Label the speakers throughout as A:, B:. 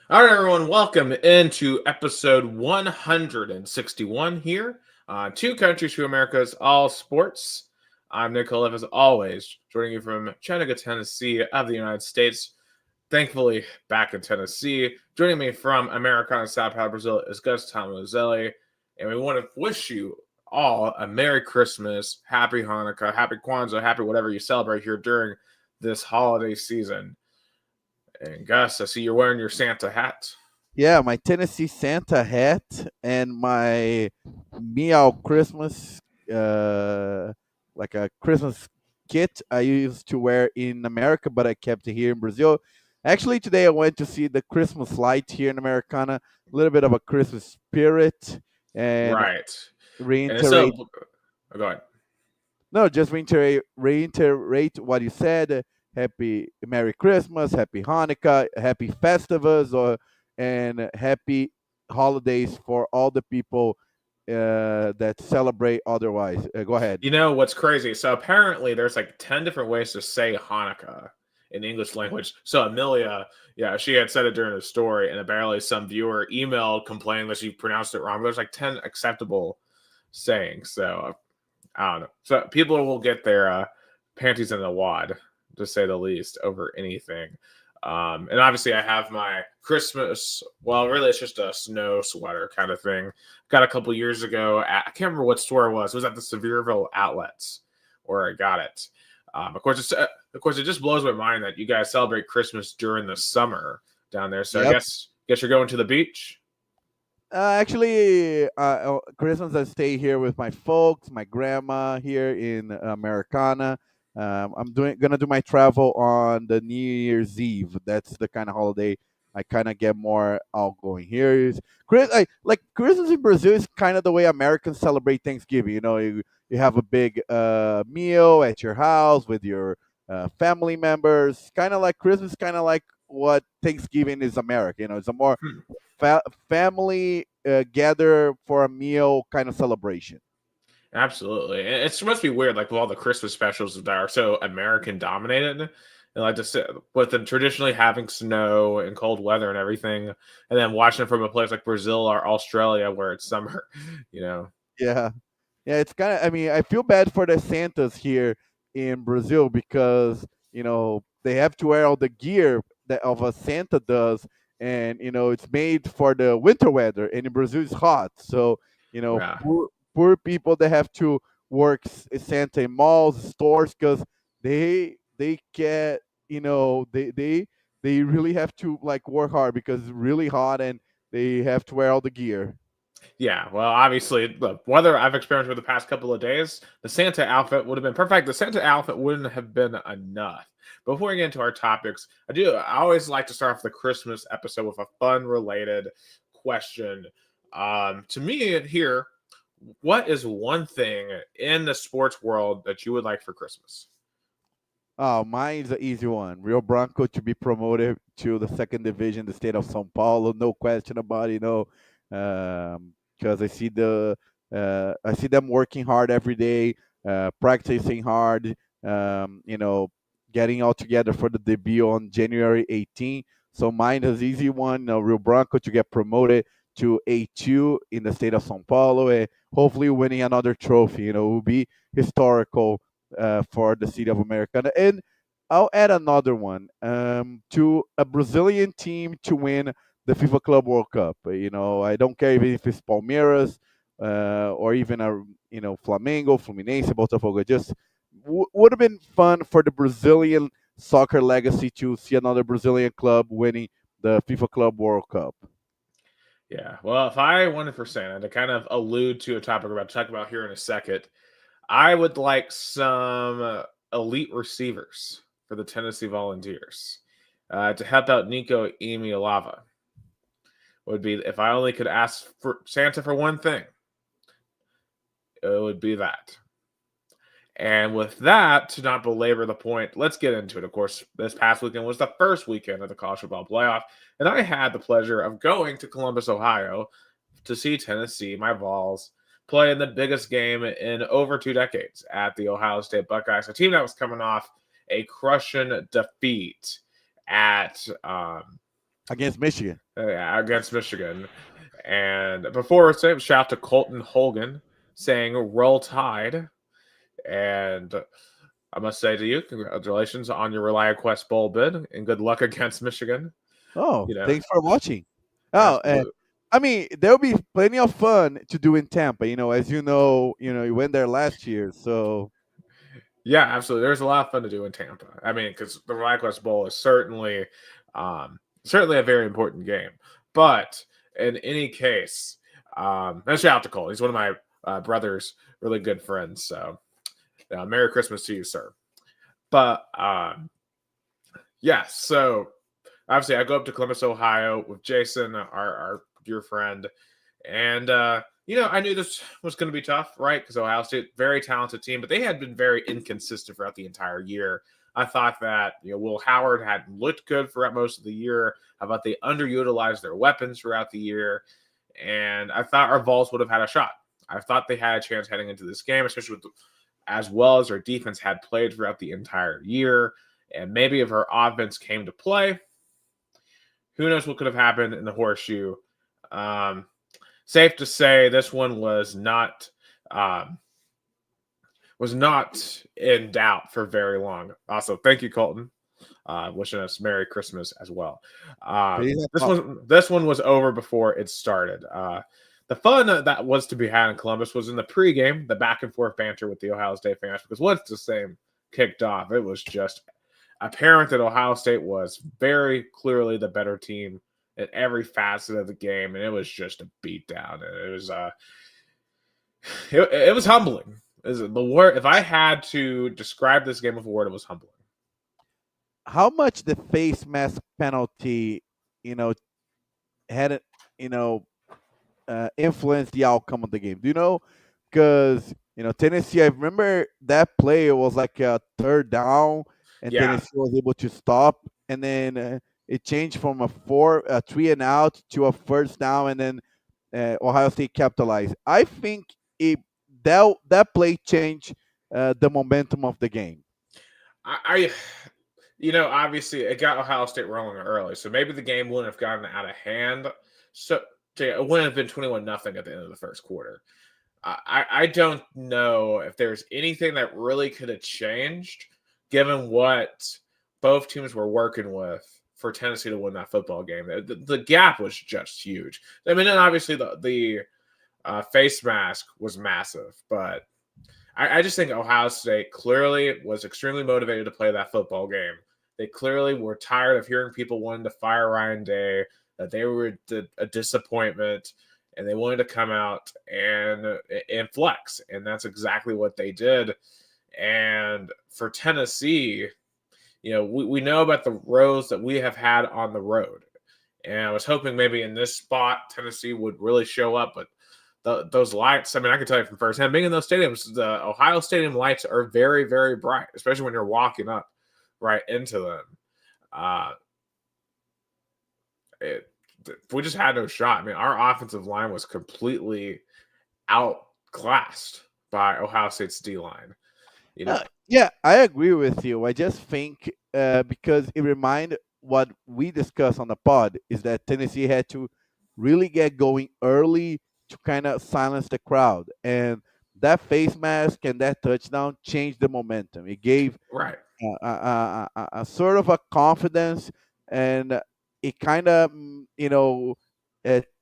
A: All right, everyone, welcome into episode 161 here on Two Countries, Two Americas, All Sports. I'm Nick Olive, as always, joining you from Chattanooga, Tennessee of the United States. Thankfully, back in Tennessee. Joining me from Americana, Sao Paulo, Brazil is Gustavo Tomazeli. And we want to wish you all a Merry Christmas, Happy Hanukkah, Happy Kwanzaa, Happy whatever you celebrate here during this holiday season. And Gus, I see you're wearing your Santa hat.
B: Yeah, my Tennessee Santa hat and my Meow Christmas, uh, like a Christmas kit I used to wear in America, but I kept it here in Brazil. Actually, today I went to see the Christmas light here in Americana, a little bit of a Christmas spirit, and
A: Right. And it's
B: reiterate.
A: so go ahead.
B: No, just reiterate what you said. Happy Merry Christmas, Happy Hanukkah, Happy Festivals, and Happy holidays for all the people that celebrate. Otherwise, go ahead.
A: You know what's crazy? So apparently there's like 10 different ways to say Hanukkah in English language. So Amelia, yeah, she had said it during the story, and apparently some viewer emailed complaining that she pronounced it wrong. There's like 10 acceptable sayings. So I don't know. So people will get their panties in the wad, to say the least, over anything. And obviously, I have my Christmas. Well, really, it's just a snow sweater kind of thing. Got a couple years ago. I can't remember what store it was. It was at the Sevierville Outlets where I got it. Of course, it just blows my mind that you guys celebrate Christmas during the summer down there. So I
B: Yep.
A: guess you're going to the beach.
B: Christmas I stay here with my folks, my grandma here in Americana. I'm gonna do my travel on the New Year's Eve. That's the kind of holiday I kind of get more outgoing. Here is like Christmas in Brazil is kind of the way Americans celebrate Thanksgiving. You have a big meal at your house with your family members. Kind of like Christmas, kind of like what Thanksgiving is America. It's a more
A: Hmm.
B: family gather for a meal kind of celebration.
A: Absolutely. It's supposed to be weird, like with all the Christmas specials that are so American dominated. And like just with them traditionally having snow and cold weather and everything, and then watching it from a place like Brazil or Australia where it's summer, you know.
B: Yeah, yeah. It's kind of. I mean, I feel bad for the Santas here in Brazil because they have to wear all the gear that of a Santa does, and it's made for the winter weather, and in Brazil it's hot. So
A: Yeah.
B: poor people that have to work Santa in malls, stores, because they get they really have to like work hard because it's really hot and they have to wear all the gear.
A: Yeah, well, obviously, the weather I've experienced with the past couple of days, the Santa outfit would have been perfect. The Santa outfit wouldn't have been enough. Before we get into our topics, I always like to start off the Christmas episode with a fun related question. To me, here, what is one thing in the sports world that you would like for Christmas?
B: Oh, mine's an easy one. Rio Branco to be promoted to the second division, the state of São Paulo, no question about it. Because I see them working hard every day, practicing hard. Getting all together for the debut on January 18th. So mine is easy one. Rio Branco to get promoted to A2 in the state of São Paulo, and hopefully winning another trophy. It will be historical for the city of Americana. And I'll add another one to a Brazilian team to win the FIFA Club World Cup. I don't care even if it's Palmeiras or even Flamengo, Fluminense, Botafogo. Just would have been fun for the Brazilian soccer legacy to see another Brazilian club winning the FIFA Club World Cup.
A: Yeah, well, if I wanted for Santa to kind of allude to a topic we're about to talk about here in a second, I would like some elite receivers for the Tennessee Volunteers to help out Nico Imialava. Would be if I only could ask for Santa for one thing, it would be that. And with that, to not belabor the point, let's get into it. Of course, this past weekend was the first weekend of the college football playoff, and I had the pleasure of going to Columbus, Ohio, to see Tennessee, my Vols, play in the biggest game in over 2 decades at the Ohio State Buckeyes, a team that was coming off a crushing defeat at
B: against Michigan.
A: Against Michigan. And before it's shout out to Colton Holgan saying "Roll Tide," and I must say to you, congratulations on your ReliaQuest Bowl bid, and good luck against Michigan.
B: Oh,
A: You know,
B: thanks for watching. Oh,
A: absolutely.
B: I mean, there'll be plenty of fun to do in Tampa. As you went there last year, so
A: Yeah, absolutely. There's a lot of fun to do in Tampa. I mean, because the ReliaQuest Bowl is certainly a very important game. But in any case, and shout out to Cole. He's one of my brother's really good friends. So, Merry Christmas to you, sir. But yeah, so obviously I go up to Columbus, Ohio with Jason, our dear friend, and I knew this was going to be tough, right? Because Ohio State, very talented team, but they had been very inconsistent throughout the entire year. I thought that Will Howard had looked good throughout most of the year. I thought they underutilized their weapons throughout the year, and I thought our Vols would have had a shot. I thought they had a chance heading into this game, especially as well as their defense had played throughout the entire year. And maybe if our offense came to play, who knows what could have happened in the horseshoe. Um, Safe to say, this one um, was not in doubt for very long. Also, thank you, Colton. Wishing us Merry Christmas as well. This one was over before it started. The fun that was to be had in Columbus was in the pregame, the back and forth banter with the Ohio State fans, because once the same kicked off, it was just apparent that Ohio State was very clearly the better team in every facet of the game, and it was just a beatdown. And it was humbling. Is the word? If I had to describe this game with a word, it was humbling.
B: how much the face mask penalty, you know, had it, you know, influenced the outcome of the game? Do you know? Because Tennessee, I remember that play was like a third down, and
A: Yeah,
B: Tennessee was able to stop, and then it changed from a 3 and out to a first down, and then Ohio State capitalized. I think it that play changed the momentum of the game.
A: I obviously it got Ohio State rolling early, so maybe the game wouldn't have gotten out of hand. So it wouldn't have been 21-0 at the end of the first quarter. I don't know if there's anything that really could have changed, given what both teams were working with for Tennessee to win that football game. The gap was just huge. I mean, and obviously the face mask was massive, but I just think Ohio State clearly was extremely motivated to play that football game. They clearly were tired of hearing people wanting to fire Ryan Day, that they were a disappointment, and they wanted to come out and flex. And that's exactly what they did. And for Tennessee, we know about the rows that we have had on the road. And I was hoping maybe in this spot, Tennessee would really show up, but those lights, I mean, I can tell you from firsthand, being in those stadiums, the Ohio Stadium lights are very, very bright, especially when you're walking up right into them. Uh, we just had no shot. I mean, our offensive line was completely outclassed by Ohio State's D line.
B: Yeah, I agree with you. I just think because it remind what we discussed on the pod is that Tennessee had to really get going early to kind of silence the crowd, and that face mask and that touchdown changed the momentum. It gave
A: Right.
B: a sort of a confidence, and it kind of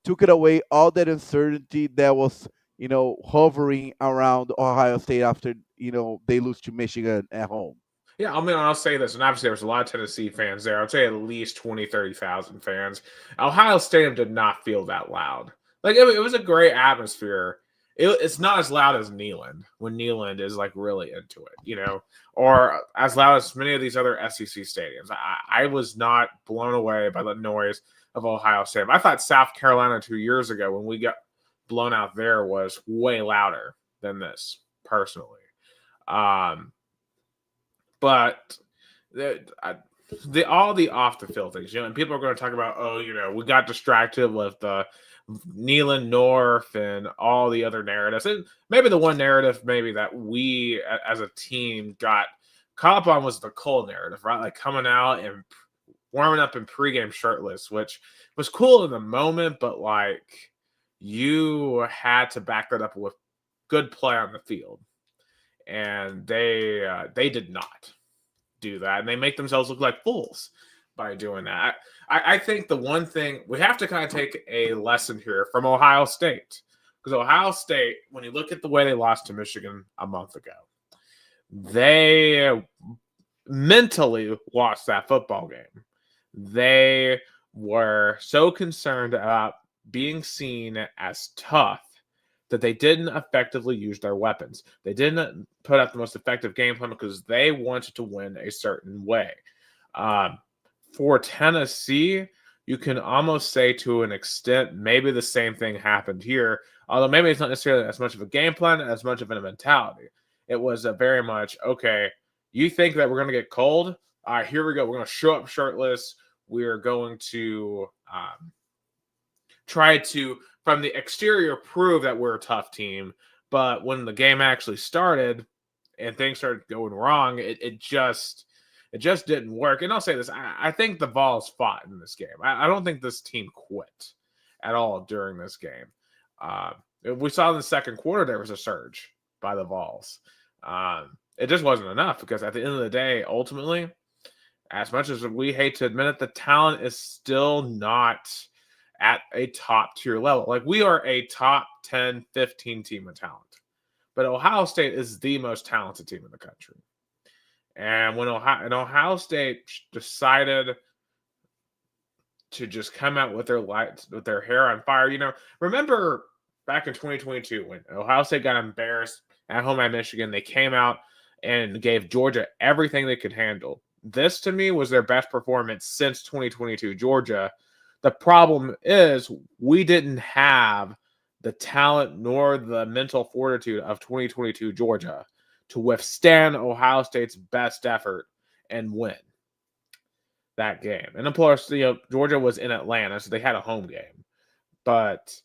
B: took it away all that uncertainty that was hovering around Ohio State after they lose to Michigan at home.
A: Yeah, I mean, I'll say this, and obviously there was a lot of Tennessee fans there. I'd say at least 20, 30,000 fans. Ohio Stadium did not feel that loud. Like, it was a great atmosphere. It's not as loud as Neyland, when Neyland is, like, really into it, or as loud as many of these other SEC stadiums. I was not blown away by the noise of Ohio Stadium. I thought South Carolina 2 years ago, when we got blown out there, was way louder than this, personally. But all the off the field things, and people are going to talk about, we got distracted with the Neyland North and all the other narratives. And maybe the one narrative maybe that we as a team got caught up on was the Cole narrative, right? Like coming out and warming up in pregame shirtless, which was cool in the moment, but like you had to back that up with good play on the field, and they did not do that, and they make themselves look like fools by doing that. I think the one thing we have to kind of take a lesson here from Ohio State, because Ohio State, when you look at the way they lost to Michigan a month ago, they mentally lost that football game. They were so concerned about being seen as tough that they didn't effectively use their weapons. They didn't put out the most effective game plan because they wanted to win a certain way. Um, for Tennessee, you can almost say to an extent, maybe the same thing happened here, although maybe it's not necessarily as much of a game plan, as much of a mentality. It was a very much, okay, you think that we're going to get cold? All right, here we go. We're going to show up shirtless. We're going to try to, from the exterior, prove that we're a tough team. But when the game actually started and things started going wrong, it just didn't work. And I'll say this: I think the Vols fought in this game. I don't think this team quit at all during this game. We saw in the second quarter there was a surge by the Vols. It just wasn't enough because at the end of the day, ultimately, as much as we hate to admit it, the talent is still not at a top tier level. Like we are a top 10, 15 team of talent. But Ohio State is the most talented team in the country. And when Ohio State decided to just come out with their hair on fire, remember back in 2022 when Ohio State got embarrassed at home at Michigan, they came out and gave Georgia everything they could handle. This to me was their best performance since 2022 Georgia. The problem is we didn't have the talent nor the mental fortitude of 2022 Georgia to withstand Ohio State's best effort and win that game. And of course, Georgia was in Atlanta, so they had a home game. But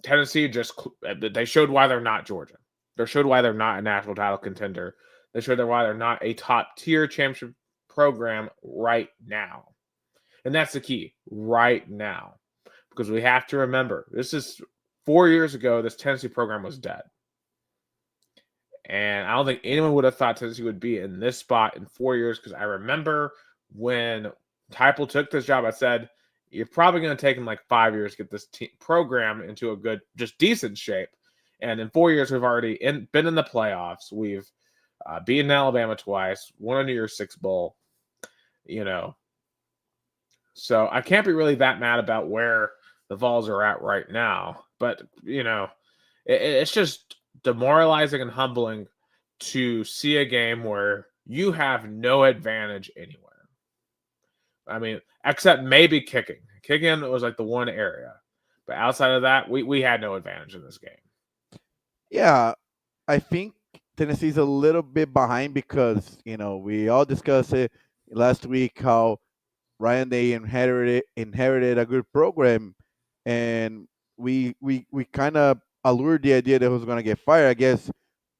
A: Tennessee they showed why they're not Georgia. They showed why they're not a national title contender. They showed why they're not a top-tier championship program right now. And that's the key, right now. Because we have to remember, this is 4 years ago, this Tennessee program was dead. And I don't think anyone would have thought Tennessee would be in this spot in 4 years, because I remember when Heupel took this job, I said, you're probably going to take him like 5 years to get this program into a good, just decent shape. And in 4 years, we've already been in the playoffs. We've beaten Alabama twice, won a New Year's Six Bowl, So I can't be really that mad about where the Vols are at right now. But, it's just demoralizing and humbling to see a game where you have no advantage anywhere. I mean, except maybe kicking. Kicking was like the one area. But outside of that, we had no advantage in this game.
B: Yeah, I think Tennessee's a little bit behind because, we all discussed it last week how Ryan Day inherited a good program, and we kind of allured the idea that he was going to get fired. I guess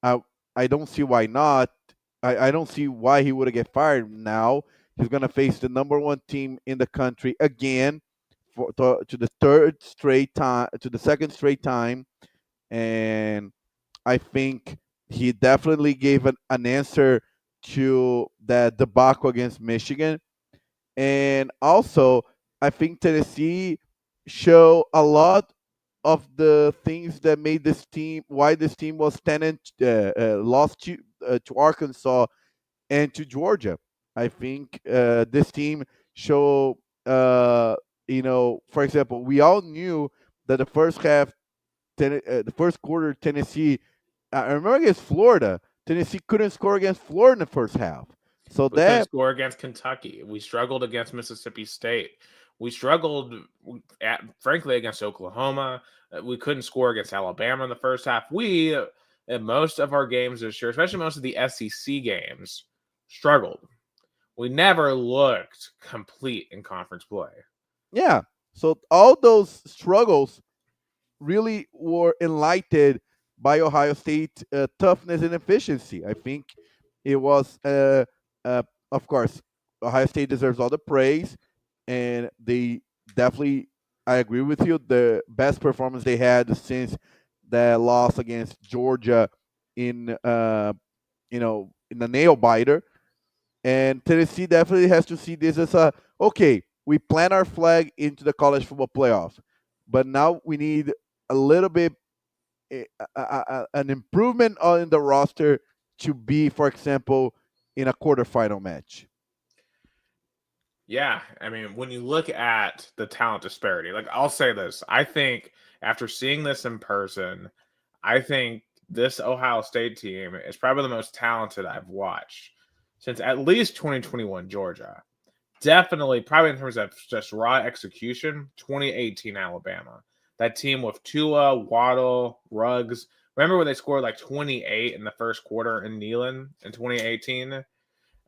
B: I don't see why not. I don't see why he would get fired now. He's going to face the number one team in the country again to the third straight time, to the second straight time, and I think he definitely gave an answer to that debacle against Michigan. And also, I think Tennessee show a lot of the things that made this team, why this team was lost to Arkansas and to Georgia. I think this team show, for example, we all knew that the first half, the first quarter, Tennessee. I remember against Florida, Tennessee couldn't score against Florida in the first half. So
A: We couldn't
B: that
A: score against Kentucky. We struggled against Mississippi State. We struggled, frankly, against Oklahoma. We couldn't score against Alabama in the first half. We, in most of our games this year, especially most of the SEC games, struggled. We never looked complete in conference play.
B: Yeah. So all those struggles really were enlightened by Ohio State toughness and efficiency. I think it was, of course, Ohio State deserves all the praise, and they definitely. I agree with you. The best performance they had since the loss against Georgia in in the nail biter. And Tennessee definitely has to see this as a okay. We plant our flag into the college football playoffs, but now we need a little bit an improvement in the roster to be, for example, in a quarterfinal match.
A: Yeah, I mean, when you look at the talent disparity, like I'll say this, I think after seeing this in person, I think this Ohio State team is probably the most talented I've watched since at least 2021 Georgia. Definitely, probably in terms of just raw execution, 2018 Alabama. That team with Tua, Waddle, Ruggs. Remember when they scored like 28 in the first quarter in Neyland in 2018?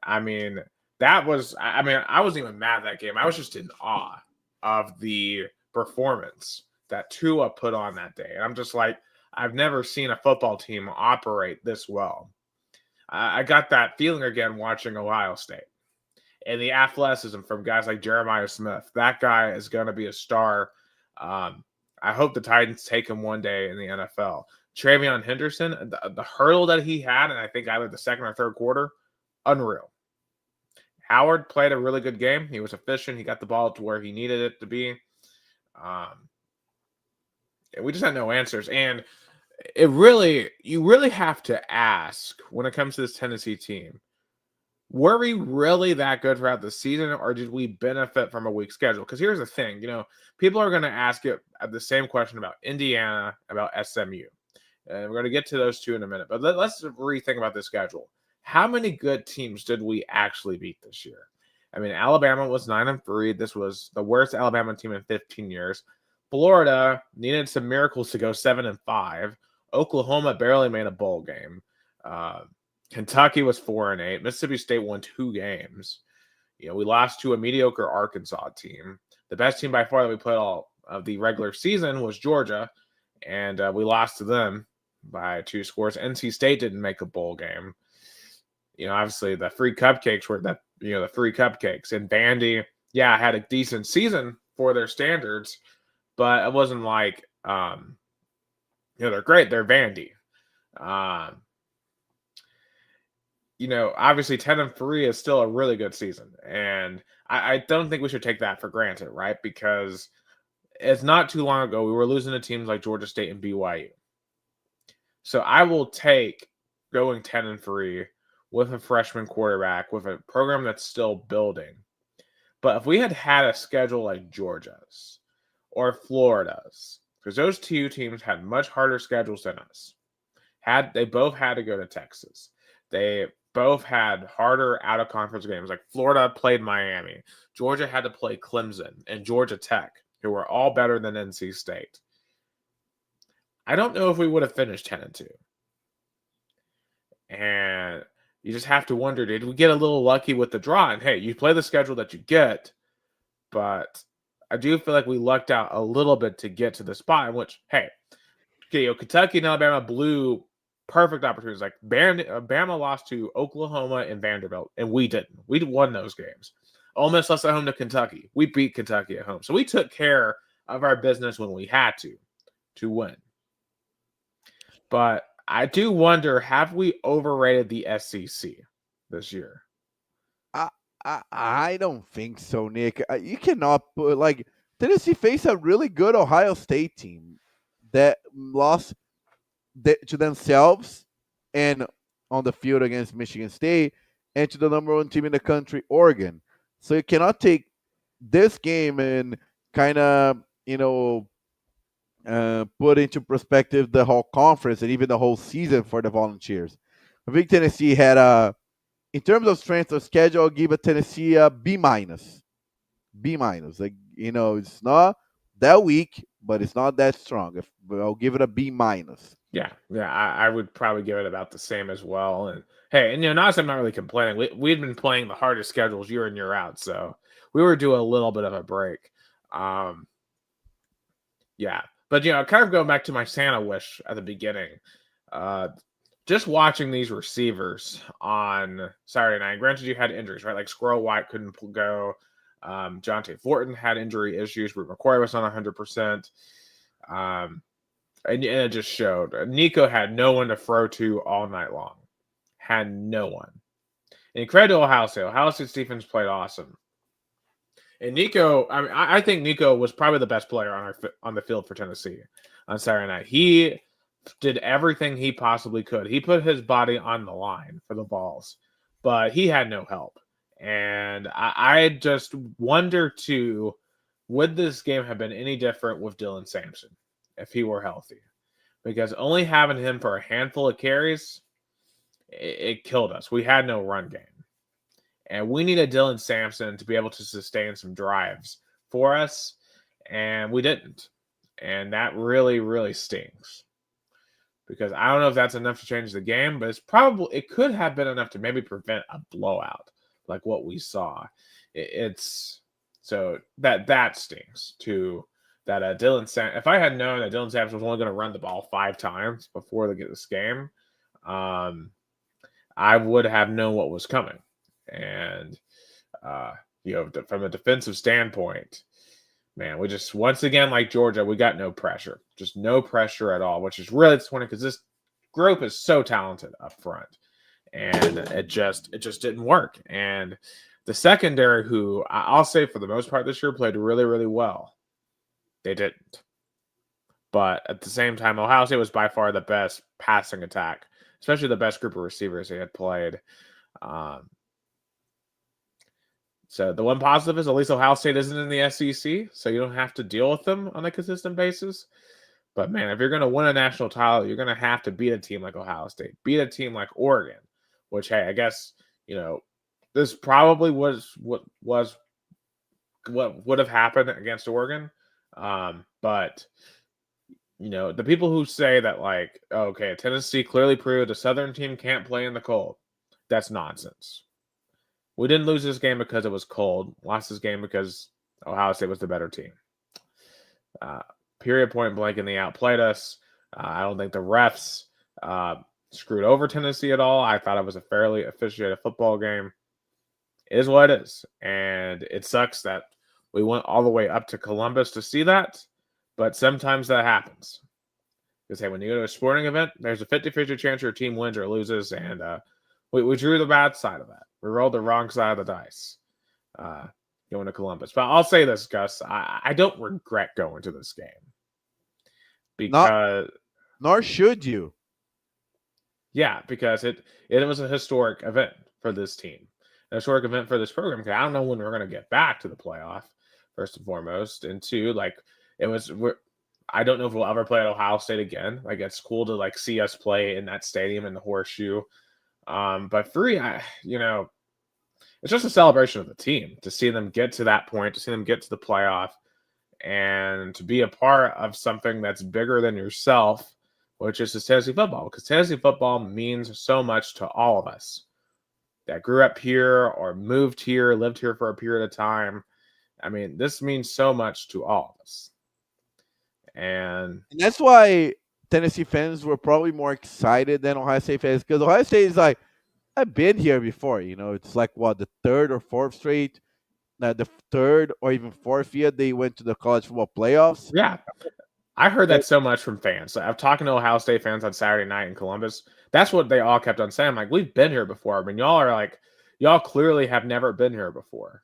A: I mean, I wasn't even mad at that game. I was just in awe of the performance that Tua put on that day. And I'm just like, I've never seen a football team operate this well. I got that feeling again watching Ohio State. And the athleticism from guys like Jeremiah Smith. That guy is going to be a star. I hope the Titans take him one day in the NFL. Travion Henderson, the hurdle that he had, and I think either the second or third quarter, unreal. Howard played a really good game. He was efficient. He got the ball to where he needed it to be. And we just had no answers. And you really have to ask when it comes to this Tennessee team, were we really that good throughout the season, or did we benefit from a weak schedule? Because here's the thing, people are going to ask it the same question about Indiana, about SMU. And we're going to get to those two in a minute. But let's rethink about the schedule. How many good teams did we actually beat this year? I mean, Alabama was 9-3. This was the worst Alabama team in 15 years. Florida needed some miracles to go 7-5. Oklahoma barely made a bowl game. Kentucky was 4-8. Mississippi State won 2 games. We lost to a mediocre Arkansas team. The best team by far that we played all of the regular season was Georgia, and we lost to them by 2 scores. NC State didn't make a bowl game. Obviously the free cupcakes were the free cupcakes. And Vandy, had a decent season for their standards, but it wasn't like, they're great. They're Vandy. Obviously 10-3 is still a really good season. And I don't think we should take that for granted, right? Because it's not too long ago we were losing to teams like Georgia State and BYU. So I will take going 10-3 with a freshman quarterback, with a program that's still building. But if we had a schedule like Georgia's or Florida's, because those two teams had much harder schedules than us, they both had to go to Texas. They both had harder out-of-conference games. Like Florida played Miami. Georgia had to play Clemson and Georgia Tech, who were all better than NC State. I don't know if we would have finished 10-2. And you just have to wonder, did we get a little lucky with the draw? And hey, you play the schedule that you get, but I do feel like we lucked out a little bit to get to the spot in which, hey, Kentucky and Alabama blew perfect opportunities. Like Bama lost to Oklahoma and Vanderbilt, and we didn't. We won those games. Ole Miss lost at home to Kentucky. We beat Kentucky at home. So we took care of our business when we had to win. But I do wonder, have we overrated the SEC this year?
B: I don't think so, Nick. You cannot put Tennessee faced a really good Ohio State team that lost to themselves and on the field against Michigan State, and to the number 1 team in the country, Oregon. So you cannot take this game and kind of put into perspective the whole conference and even the whole season for the Volunteers. I think Tennessee had in terms of strength of schedule, I'll give a Tennessee a B minus. B minus. It's not that weak, but it's not that strong. I'll give it a B minus.
A: Yeah, I would probably give it about the same as well. And hey, and not I'm not really complaining. We'd been playing the hardest schedules year in, year out, so we were due a little bit of a break. Yeah, but kind of going back to my Santa wish at the beginning. just watching these receivers on Saturday night, granted you had injuries, right? Like Squirrel White couldn't go. Jonte Fortin had injury issues. Root McCoy was on 100%. And it just showed. Nico had no one to throw to all night long. Had no one. And credit to Ohio State. Ohio State's defense played awesome. And Nico, I think Nico was probably the best player on the field for Tennessee on Saturday night. He did everything he possibly could. He put his body on the line for the balls, but he had no help. And I just wonder, too, would this game have been any different with Dylan Sampson if he were healthy? Because only having him for a handful of carries, it killed us. We had no run game. And we needed Dylan Sampson to be able to sustain some drives for us, and we didn't. And that really, really stings. Because I don't know if that's enough to change the game, but it could have been enough to maybe prevent a blowout like what we saw. So that stings too. That if I had known that Dylan Sampson was only going to run the ball 5 times before they get this game, I would have known what was coming. And from a defensive standpoint, man, we just, once again, like Georgia, we got no pressure. Just no pressure at all, which is really disappointing because this group is so talented up front. And it just didn't work. And the secondary, who I'll say for the most part this year played really, really well, they didn't. But at the same time, Ohio State was by far the best passing attack, especially the best group of receivers they had played. So the one positive is at least Ohio State isn't in the SEC, so you don't have to deal with them on a consistent basis. But, man, if you're going to win a national title, you're going to have to beat a team like Ohio State, beat a team like Oregon, which, hey, I guess, this probably was what would have happened against Oregon. But, the people who say that, like, okay, Tennessee clearly proved a Southern team can't play in the cold, that's nonsense. We didn't lose this game because it was cold. Lost this game because Ohio State was the better team. Period, point blank, and they outplayed us. I don't think the refs screwed over Tennessee at all. I thought it was a fairly officiated football game. It is what it is. And it sucks that we went all the way up to Columbus to see that. But sometimes that happens. Because, hey, when you go to a sporting event, there's a 50-50 chance your team wins or loses. And we drew the bad side of that. We rolled the wrong side of the dice going to Columbus. But I'll say this, Gus. I don't regret going to this game. Because
B: nor should you.
A: Yeah, because it was a historic event for this team. A historic event for this program. Because I don't know when we're going to get back to the playoff, first and foremost. And two, I don't know if we'll ever play at Ohio State again. Like, it's cool to, see us play in that stadium in the Horseshoe. But 3, it's just a celebration of the team to see them get to that point, to see them get to the playoff, and to be a part of something that's bigger than yourself, which is Tennessee football. Because Tennessee football means so much to all of us that grew up here or moved here, lived here for a period of time. I mean, this means so much to all of us. And
B: that's why Tennessee fans were probably more excited than Ohio State fans, because Ohio State is like, I've been here before. It's like the 3rd or 4th straight, the 3rd or even 4th year they went to the college football playoffs.
A: Yeah, I heard that so much from fans. I'm talking to Ohio State fans on Saturday night in Columbus. That's what they all kept on saying. Like, we've been here before. I mean, y'all clearly have never been here before.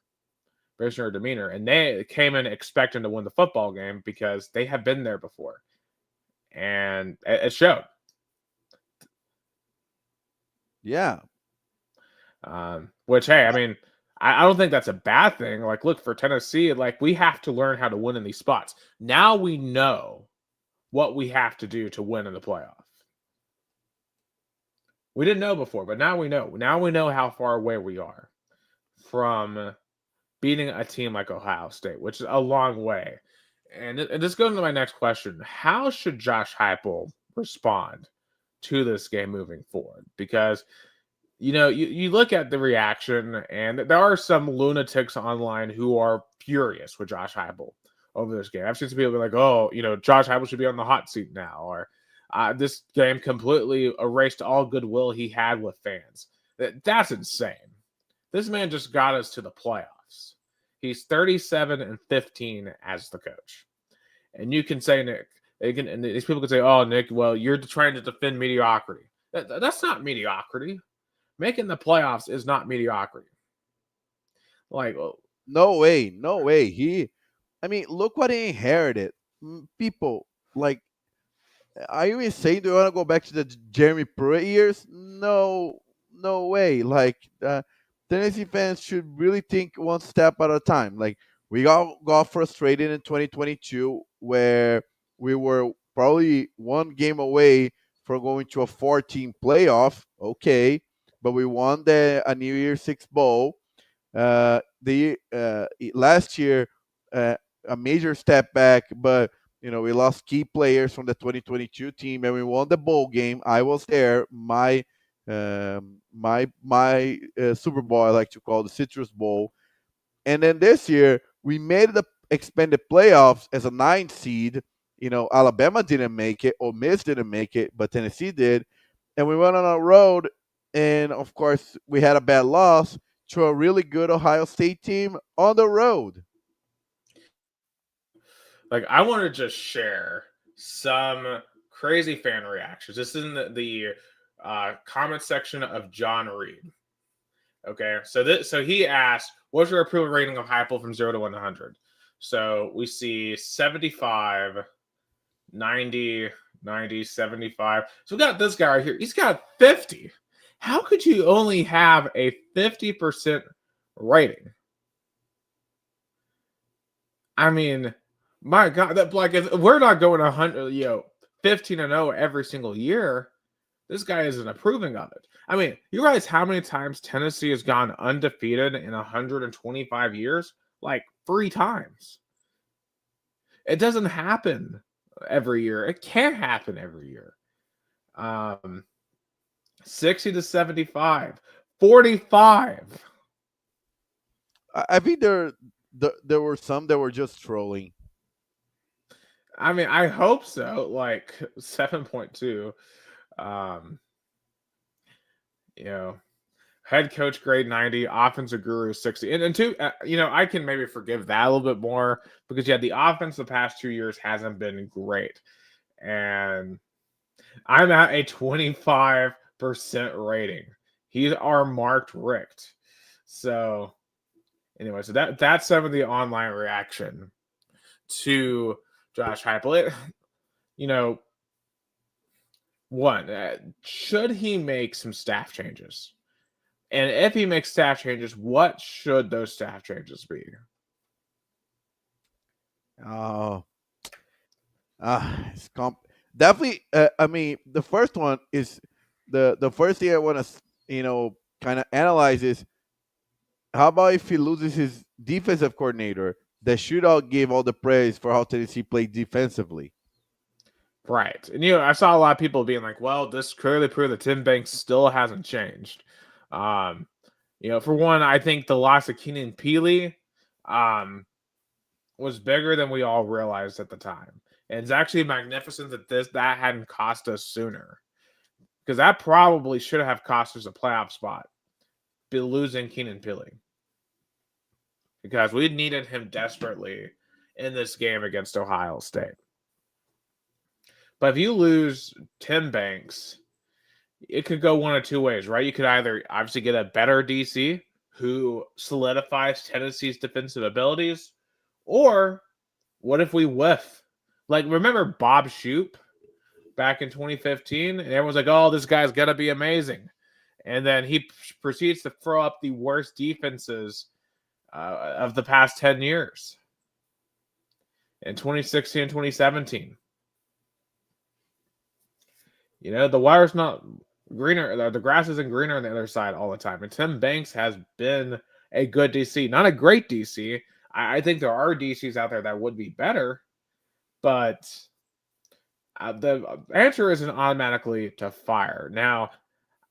A: Based on your demeanor. And they came in expecting to win the football game because they have been there before. And it showed.
B: Yeah.
A: Which, hey, I mean, I don't think that's a bad thing. Like, look, for Tennessee, we have to learn how to win in these spots. Now we know what we have to do to win in the playoff. We didn't know before, but now we know. Now we know how far away we are from beating a team like Ohio State, which is a long way. And this goes into my next question. How should Josh Heupel respond to this game moving forward? Because, you look at the reaction, and there are some lunatics online who are furious with Josh Heupel over this game. I've seen some people be like, oh, Josh Heupel should be on the hot seat now. Or This game completely erased all goodwill he had with fans. That's insane. This man just got us to the playoffs. He's 37-15 as the coach. And you can say, Nick, and these people can say, oh, Nick, well, you're trying to defend mediocrity. That's not mediocrity. Making the playoffs is not mediocrity. Like,
B: no way, no way. Look what he inherited. People, like, are you insane? Do you want to go back to the Jeremy Pruitt years? No, no way. Like, Tennessee fans should really think one step at a time. Like, we got frustrated in 2022, where we were probably one game away from going to a 14 playoff. Okay, but we won a New Year's Six Bowl. Last year, uh, a major step back, but we lost key players from the 2022 team, and we won the bowl game. I was there. My Super Bowl, I like to call the Citrus Bowl. And then this year, we made the expanded playoffs as a 9 seed. Alabama didn't make it, Ole Miss didn't make it, but Tennessee did. And we went on a road, and of course, we had a bad loss to a really good Ohio State team on the road.
A: Like, I want to just share some crazy fan reactions. This is in the comment section of John Reed. Okay, so he asked, what's your approval rating of Heupel from 0 to 100? So we see 75, 90, 90, 75. So we got this guy right here. He's got 50. How could you only have a 50% rating? I mean, my God, that, like, if we're not going 100, 15-0 every single year, this guy isn't approving of it. I mean, you realize how many times Tennessee has gone undefeated in 125 years? Like 3 times. It doesn't happen every year. It can't happen every year. 60 to 75, 45.
B: I think there were some that were just trolling.
A: I mean, I hope so. Like 7.2. Head coach grade 90, offensive guru 60. And two, I can maybe forgive that a little bit more because the offense the past 2 years hasn't been great. And I'm at a 25% rating. He's our marked Richt. So anyway, so that's some of the online reaction to Josh Heupel. One, should he make some staff changes? And if he makes staff changes, what should those staff changes be?
B: It's definitely. The first one is the first thing I want to kind of analyze is, how about if he loses his defensive coordinator? That should all give all the praise for how Tennessee played defensively.
A: Right. And I saw a lot of people being like, well, this clearly proved that Tim Banks still hasn't changed. For one, I think the loss of Keenan Peely was bigger than we all realized at the time. And it's actually magnificent that hadn't cost us sooner. Because that probably should have cost us a playoff spot. Be losing Keenan Peely. Because we needed him desperately in this game against Ohio State. But if you lose Tim Banks, it could go one of two ways, right? You could either obviously get a better DC who solidifies Tennessee's defensive abilities, or what if we whiff? Like, remember Bob Shoop back in 2015? And everyone's like, oh, this guy's going to be amazing. And then he proceeds to throw up the worst defenses of the past 10 years in 2016 and 2017. The wire's not greener. The grass isn't greener on the other side all the time. And Tim Banks has been a good DC. Not a great DC. I think there are DCs out there that would be better. But the answer isn't automatically to fire. Now,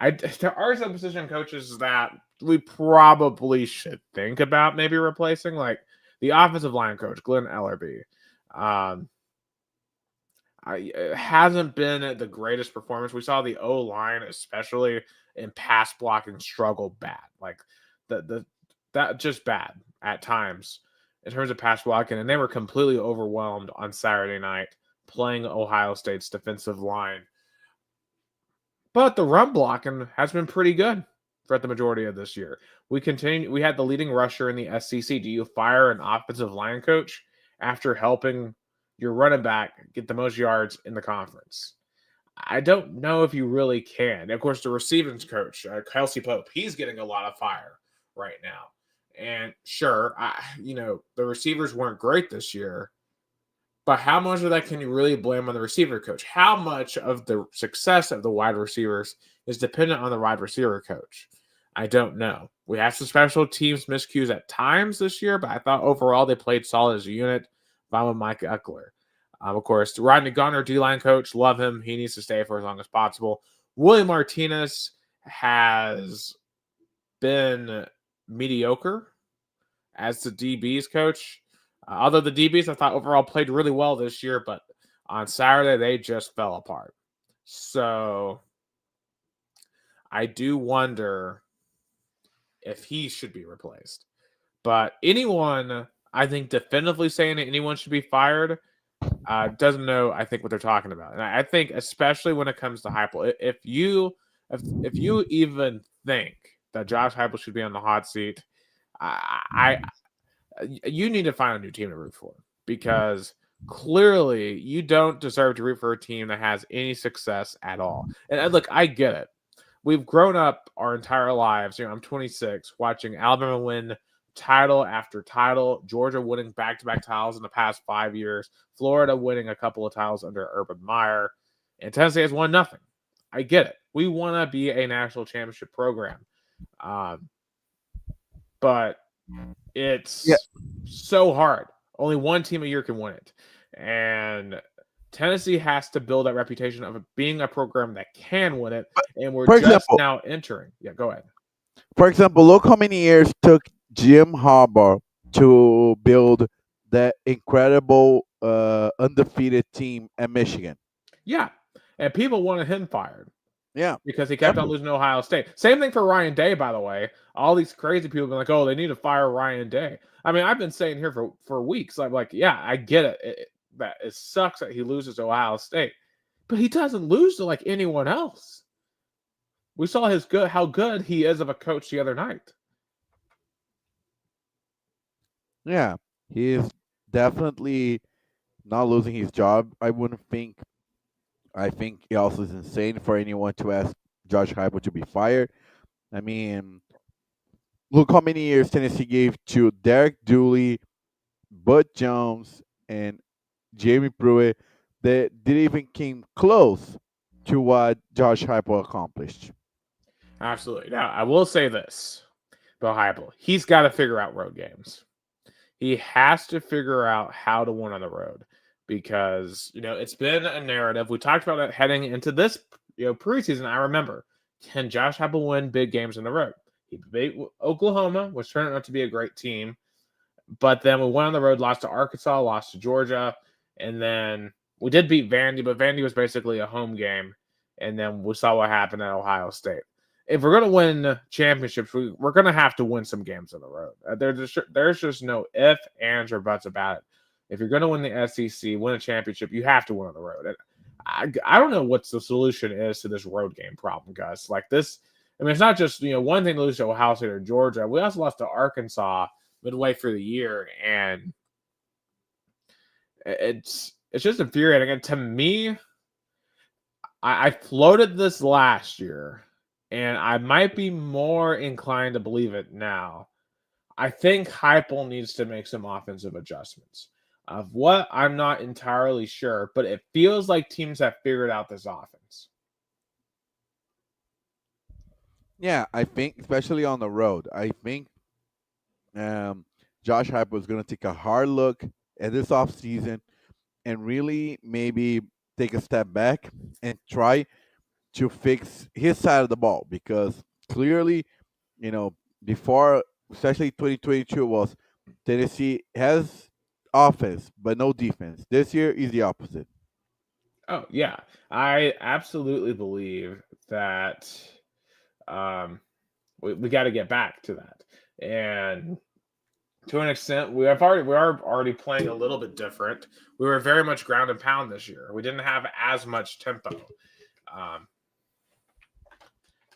A: there are some position coaches that we probably should think about maybe replacing, like the offensive line coach, Glenn Ellerby. It hasn't been the greatest performance. We saw the O line, especially in pass blocking, struggle bad. Like the that just bad at times in terms of pass blocking, and they were completely overwhelmed on Saturday night playing Ohio State's defensive line. But the run blocking has been pretty good for the majority of this year. We had the leading rusher in the SEC. Do you fire an offensive line coach after helping your running back get the most yards in the conference? I don't know if you really can. Of course, the receiving coach, Kelsey Pope, he's getting a lot of fire right now. And sure, the receivers weren't great this year, but how much of that can you really blame on the receiver coach? How much of the success of the wide receivers is dependent on the wide receiver coach? I don't know. We have some special teams miscues at times this year, but I thought overall they played solid as a unit. I'm with Mike Eckler. Of course, Rodney Gunner, D-line coach, love him. He needs to stay for as long as possible. William Martinez has been mediocre as the DB's coach. Although the DBs I thought overall played really well this year, but on Saturday they just fell apart. So I do wonder if he should be replaced. But anyone, I think, definitively saying that anyone should be fired doesn't know, I think, what they're talking about. And I think, especially when it comes to Heupel, if you even think that Josh Heupel should be on the hot seat, you need to find a new team to root for, because clearly you don't deserve to root for a team that has any success at all. And look, I get it. We've grown up our entire lives. I'm 26, watching Alabama win title after title, Georgia winning back-to-back titles in the past 5 years, Florida winning a couple of titles under Urban Meyer, and Tennessee has won nothing. I get it. We want to be a national championship program. But it's so hard. Only one team a year can win it. And Tennessee has to build that reputation of being a program that can win it. And we're just now entering. Yeah, go ahead.
B: For example, look how many years took Jim Harbaugh to build that incredible undefeated team at Michigan.
A: Yeah. And people wanted him fired.
B: Yeah.
A: Because he kept on losing to Ohio State. Same thing for Ryan Day, by the way. All these crazy people have been like, oh, they need to fire Ryan Day. I mean, I've been saying here for weeks. I'm like, yeah, I get it. That it sucks that he loses to Ohio State. But he doesn't lose to like anyone else. We saw how good he is of a coach the other night.
B: Yeah, he is definitely not losing his job. I wouldn't think. I think it also is insane for anyone to ask Josh Heupel to be fired. I mean, look how many years Tennessee gave to Derek Dooley, Bud Jones, and Jamie Pruitt that didn't even came close to what Josh Heupel accomplished.
A: Absolutely. Now, I will say this about Heupel. He's got to figure out road games. He has to figure out how to win on the road, because, it's been a narrative. We talked about it heading into this, preseason. I remember, can Josh Heupel win big games on the road? He beat Oklahoma, which turned out to be a great team. But then we went on the road, lost to Arkansas, lost to Georgia, and then we did beat Vandy, but Vandy was basically a home game. And then we saw what happened at Ohio State. If we're going to win championships, we're going to have to win some games on the road. There's just no if, ands, or buts about it. If you're going to win the SEC, win a championship, you have to win on the road. And I don't know what the solution is to this road game problem, guys. Like this, I mean, it's not just, one thing to lose to Ohio State or Georgia. We also lost to Arkansas midway through the year, and it's just infuriating. And to me, I floated this last year, and I might be more inclined to believe it now. I think Heupel needs to make some offensive adjustments. Of what, I'm not entirely sure, but it feels like teams have figured out this offense.
B: Yeah, I think, especially on the road, I think Josh Heupel is going to take a hard look at this offseason and really maybe take a step back and try to fix his side of the ball, because clearly, before, especially 2022, was Tennessee has offense but no defense. This year is the opposite.
A: Oh yeah, I absolutely believe that um, we got to get back to that, and to an extent, we are already playing a little bit different. We were very much ground and pound this year. We didn't have as much tempo. Um,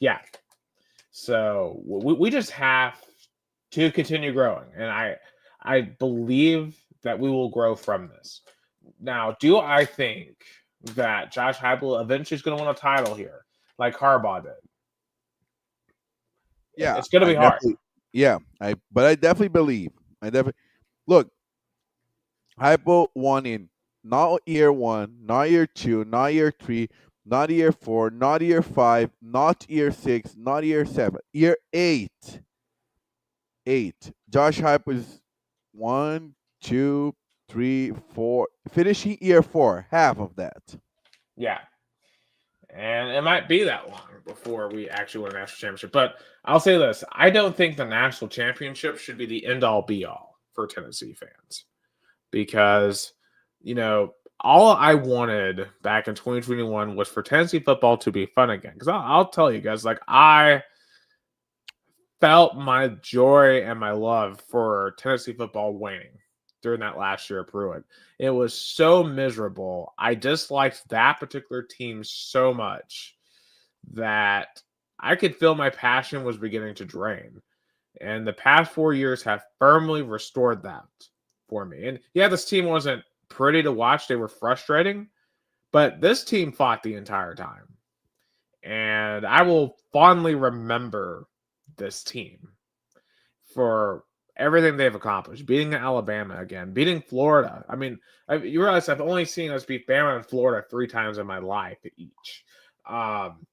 A: yeah, so we just have to continue growing, and I believe that we will grow from this. Now, do I think that Josh Heupel eventually is going to win a title here, like Harbaugh did?
B: Yeah,
A: It's going to
B: I
A: be hard.
B: definitely. Yeah, I definitely believe. I definitely look. Hypo won in not year one, not year two, not year three, not year four, not year five, not year six, not year seven, year eight. Eight. Josh Hype is one, two, three, four, finishing year four, half of that.
A: Yeah, and it might be that long before we actually win a national championship. But I'll say this: I don't think the national championship should be the end all be all for Tennessee fans because you know all I wanted back in 2021 was for Tennessee football to be fun again. Because I'll tell you guys, like I felt my joy and my love for Tennessee football waning during that last year of Pruitt. It was so miserable. I disliked that particular team so much that I could feel my passion was beginning to drain. And the past 4 years have firmly restored that for me. And yeah, this team wasn't pretty to watch. They were frustrating, but this team fought the entire time. And I will fondly remember this team for everything they've accomplished. Beating Alabama again, beating Florida. I mean, you realize I've only seen us beat Bama and Florida 3 times in my life each. Um,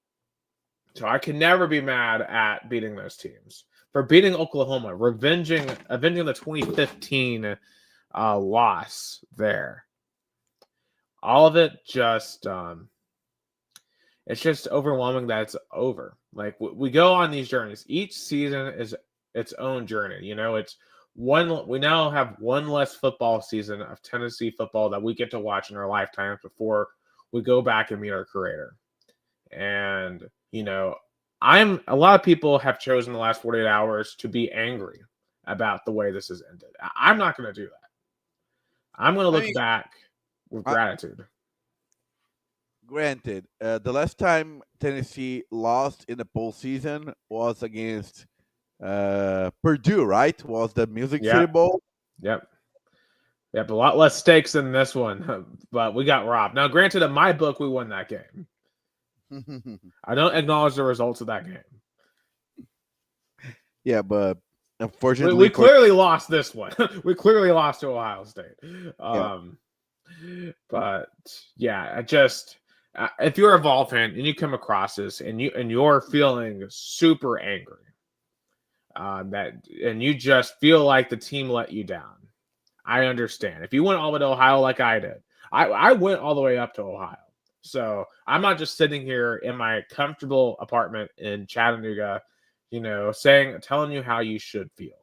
A: so I can never be mad at beating those teams. For beating Oklahoma, avenging the 2015 loss there. All of it just it's just overwhelming that it's over. Like we go on these journeys. Each season is its own journey. You know, it's one. We now have one less football season of Tennessee football that we get to watch in our lifetimes before we go back and meet our creator. And you know, I'm a lot of people have chosen the last 48 hours to be angry about the way this has ended. I'm not going to do that. I'm going to
B: I
A: look
B: mean,
A: back with
B: I,
A: gratitude.
B: granted, the last time Tennessee lost in the postseason was against Purdue, right? Was the Music City
A: Yep.
B: Bowl?
A: Yep. Yep, a lot less stakes than this one, but we got robbed. Now, granted, in my book, we won that game. I don't acknowledge the results of that game.
B: Yeah, but
A: We
B: unfortunately for
A: clearly lost this one. We clearly lost to Ohio State.
B: yeah,
A: But yeah, I just if you're a Vol fan and you come across this and you're feeling super angry, that and you just feel like the team let you down, I understand. If you went all the way to Ohio like I did, I went all the way up to Ohio. So I'm not just sitting here in my comfortable apartment in Chattanooga, telling you how you should feel.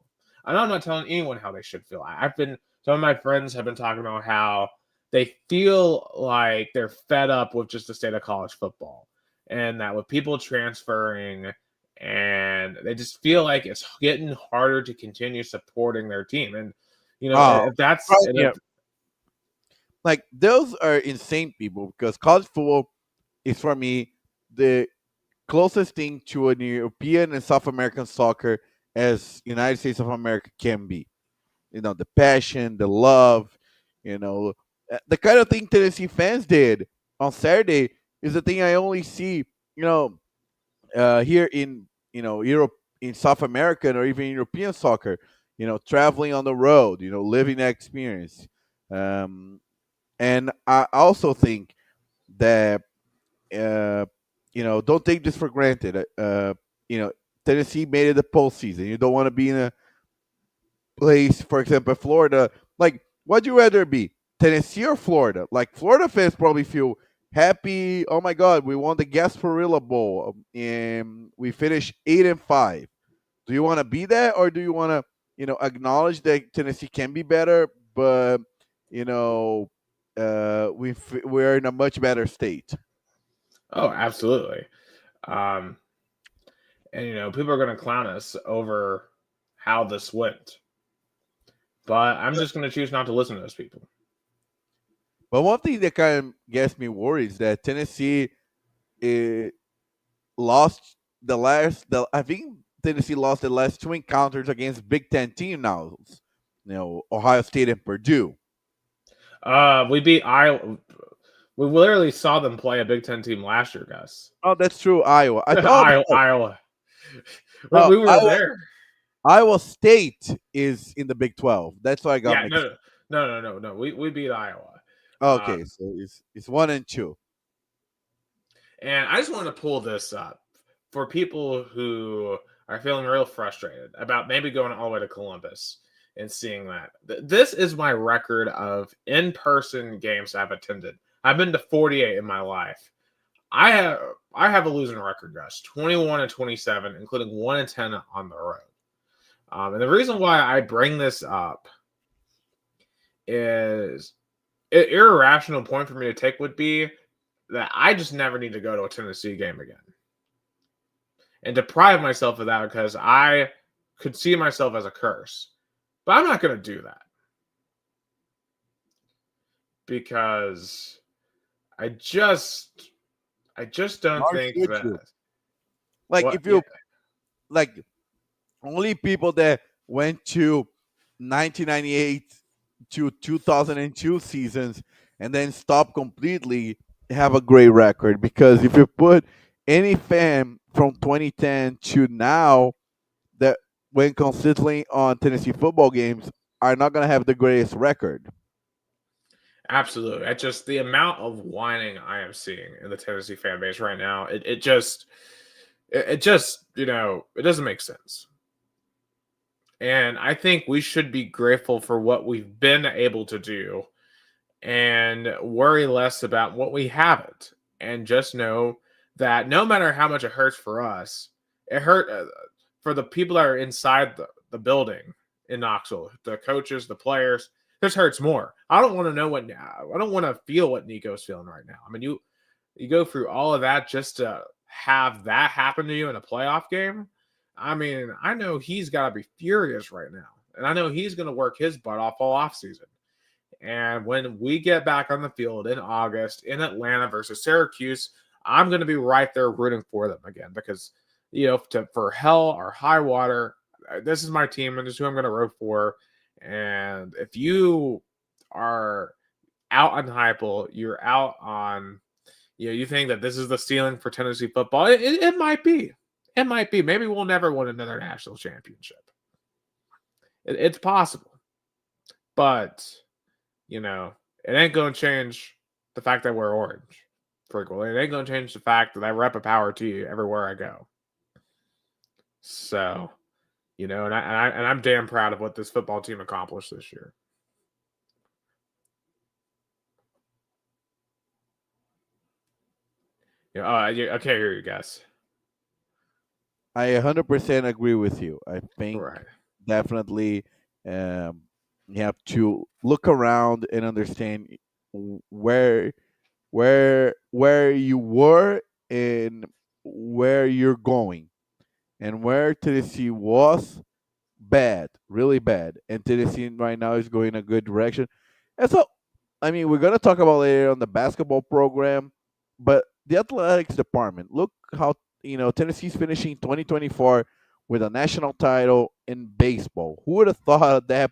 A: And I'm not telling anyone how they should feel. Some of my friends have been talking about how they feel like they're fed up with just the state of college football and that with people transferring and they just feel like it's getting harder to continue supporting their team. And
B: oh,
A: if that's
B: right,
A: and if
B: yeah, like those are insane people because college football is for me the closest thing to an European and South American soccer as United States of America can be. You know, the passion, the love, the kind of thing Tennessee fans did on Saturday is the thing I only see, here in Europe, in South American or even European soccer. Traveling on the road, living that experience. Um, and I also think that uh, don't take this for granted. You know, Tennessee made it the postseason. You don't want to be in a place, for example, Florida. Like, what'd you rather be, Tennessee or Florida? Like, Florida fans probably feel happy. Oh my God, we won the Gasparilla Bowl, and we finished 8-5. Do you want to be that, or do you want to, acknowledge that Tennessee can be better, but you know, we're in a much better state.
A: Oh, absolutely. Um, and people are going to clown us over how this went, but I'm just going to choose not to listen to those people.
B: But one thing that kind of gets me worried is that Tennessee uh, lost I think Tennessee lost the last two encounters against Big Ten team now. Ohio State and Purdue.
A: We beat Iowa. We literally saw them play a Big Ten team last year, Gus.
B: Oh, that's true. Iowa. I thought
A: Iowa.
B: no,
A: We were there.
B: Iowa State is in the Big 12. That's why I got
A: Yeah,
B: mixed.
A: no. We beat Iowa.
B: Okay, so it's 1 and 2.
A: And I just want to pull this up for people who are feeling real frustrated about maybe going all the way to Columbus and seeing that. This is my record of in-person games I've attended. I've been to 48 in my life. I have a losing record, Gus. 21-27, including 1-10 on the road. And the reason why I bring this up is an irrational point for me to take would be that I just never need to go to a Tennessee game again and deprive myself of that because I could see myself as a curse. But I'm not going to do that because I just don't
B: Why
A: think
B: should
A: that
B: you? Like
A: what
B: if
A: yeah,
B: you like only people that went to 1998 to 2002 seasons and then stop completely have a great record, because if you put any fan from 2010 to now that went consistently on Tennessee football games are not going to have the greatest record.
A: absolutely. I just the amount of whining I am seeing in the Tennessee fan base right now, it just it doesn't make sense. And I think we should be grateful for what we've been able to do and worry less about what we haven't. And just know that no matter how much it hurts for us, it hurt for the people that are inside the building in Knoxville, the coaches, the players. This hurts more. I don't want to know what I don't want to feel what Nico's feeling right now. I mean, you go through all of that just to have that happen to you in a playoff game. I mean, I know he's got to be furious right now, and I know he's going to work his butt off all offseason. And when we get back on the field in August in Atlanta versus Syracuse, I'm going to be right there rooting for them again because, for hell or high water, this is my team and this is who I'm going to root for. And if you are out on Heupel, you're out on, you think that this is the ceiling for Tennessee football, it might be. It might be. Maybe we'll never win another national championship. It's possible. But it ain't going to change the fact that we're orange. Frequently, it ain't going to change the fact that I rep a power to you everywhere I go. So, and I'm damn proud of what this football team accomplished this year. Okay, here you guys.
B: I 100% agree with you. I think
A: Right.
B: definitely um, you have to look around and understand where where you were and where you're going, and where Tennessee was bad, really bad, and Tennessee right now is going a good direction. And so, I mean, we're gonna talk about later on the basketball program, but the athletics department. Look how Tennessee's finishing 2024 with a national title in baseball. Who would have thought of that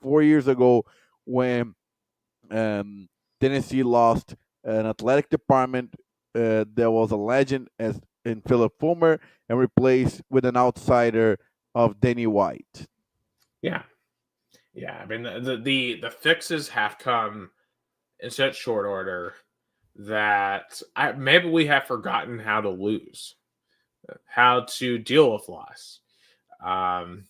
B: 4 years ago when Tennessee lost an athletic department that was a legend as in Philip Fulmer and replaced with an outsider of Danny White.
A: Yeah. Yeah. I mean, the fixes have come in such short order that maybe we have forgotten how to lose, how to deal with loss. Um,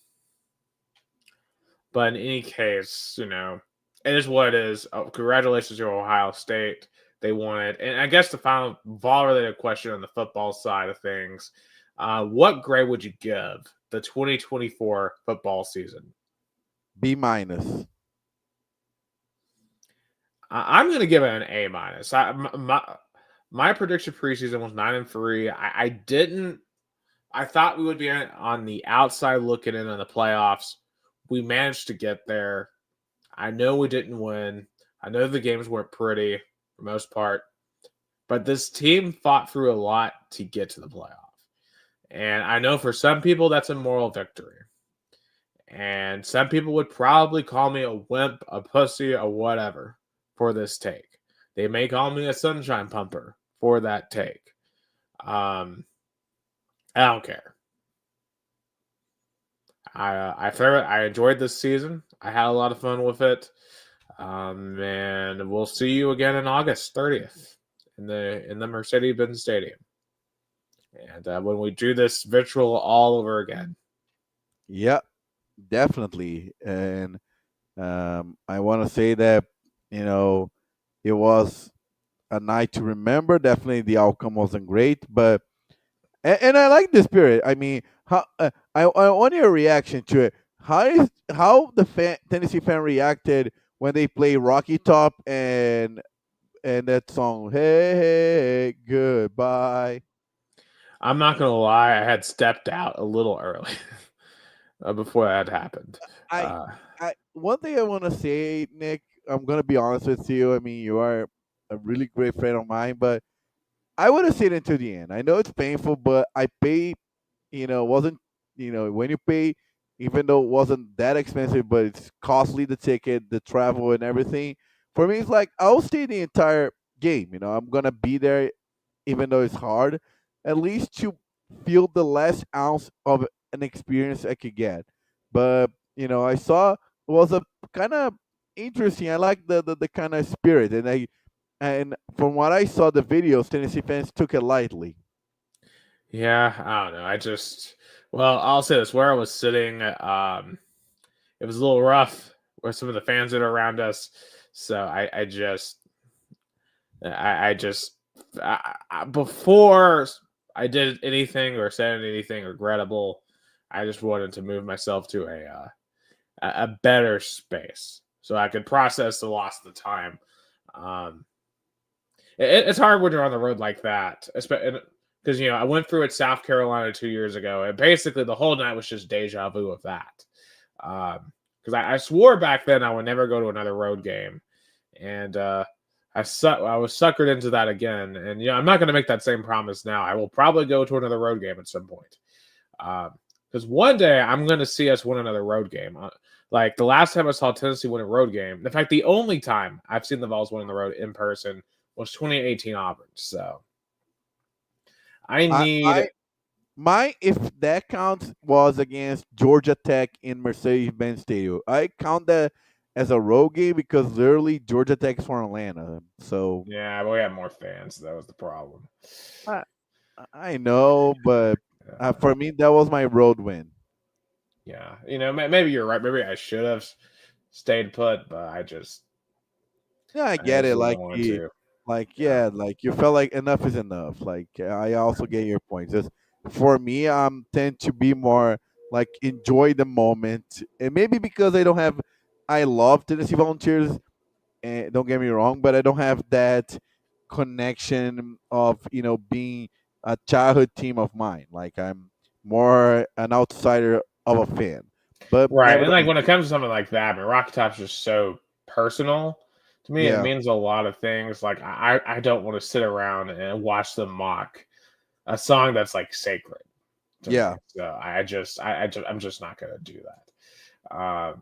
A: but in any case, it is what it is. Oh, congratulations to Ohio State. They won it. And I guess the final ball-related question on the football side of things, what grade would you give the 2024 football season?
B: B minus.
A: I'm going to give it an A minus. My prediction preseason was 9-3. I didn't. I thought we would be on the outside looking in on the playoffs. We managed to get there. I know we didn't win. I know the games weren't pretty for most part, but this team fought through a lot to get to the playoff. And I know for some people that's a moral victory. And some people would probably call me a wimp, a pussy, or whatever for this take. They may call me a sunshine pumper for that take. I don't care. I enjoyed this season. I had a lot of fun with it. And we'll see you again on August 30th in the Mercedes-Benz Stadium. And when we do this virtual all over again.
B: Yeah, definitely. And I want to say that it was a night to remember. Definitely, the outcome wasn't great, but and I like the spirit. I mean, I want your reaction to it. How the Tennessee fan reacted when they play Rocky Top and that song, Hey Hey Goodbye.
A: I'm not gonna lie, I had stepped out a little early before that happened.
B: I
A: Uh,
B: I one thing I want to say, Nick. I'm gonna be honest with you. I mean, you are a really great friend of mine, but I would have seen it to the end. I know it's painful, but I pay. Wasn't when you pay, even though it wasn't that expensive, but it's costly, the ticket, the travel, and everything. For me, it's like I'll stay the entire game. I'm gonna be there, even though it's hard, at least to feel the last ounce of an experience I could get. But I saw it was a kind of interesting. I like the kind of spirit, and from what I saw, the videos, Tennessee fans took it lightly.
A: yeah, I don't know. Well, I'll say this: where I was sitting, it was a little rough with some of the fans that are around us. So I just, before I did anything or said anything regrettable, I just wanted to move myself to a better space so I could process the loss of the time. Um, it's hard when you're on the road like that, because I went through it South Carolina 2 years ago, and basically the whole night was just deja vu of that. Because I swore back then I would never go to another road game, and I was suckered into that again. And I'm not going to make that same promise now. I will probably go to another road game at some point, because one day I'm going to see us win another road game. Like the last time I saw Tennessee win a road game, in fact, the only time I've seen the Vols win the road in person was 2018 Auburn. So I
B: I,
A: need.
B: I My, if that counts, was against Georgia Tech in Mercedes-Benz Stadium. I count that as a road game because literally Georgia Tech is from Atlanta. So
A: Yeah, but we have more fans. That was the problem.
B: I, I know, but
A: Uh,
B: for me, that was my road win.
A: yeah, maybe you're right. Maybe I should have stayed put, but
B: Yeah, I
A: I
B: get
A: just
B: it.
A: didn't want to. Yeah.
B: Yeah, like you felt like enough is enough. Like I also get your point. Just for me, tend to be more like enjoy the moment, and maybe because I love Tennessee Volunteers. And don't get me wrong, but I don't have that connection of being a childhood team of mine. Like I'm more an outsider of a fan. But
A: Right. And like
B: nevertheless,
A: when it comes to something like that, I mean, Rocky Top's just so personal. To me, it
B: yeah,
A: means a lot of things. Like I don't want to sit around and watch them mock a song that's like sacred to me.
B: yeah,
A: So I'm just not gonna do that.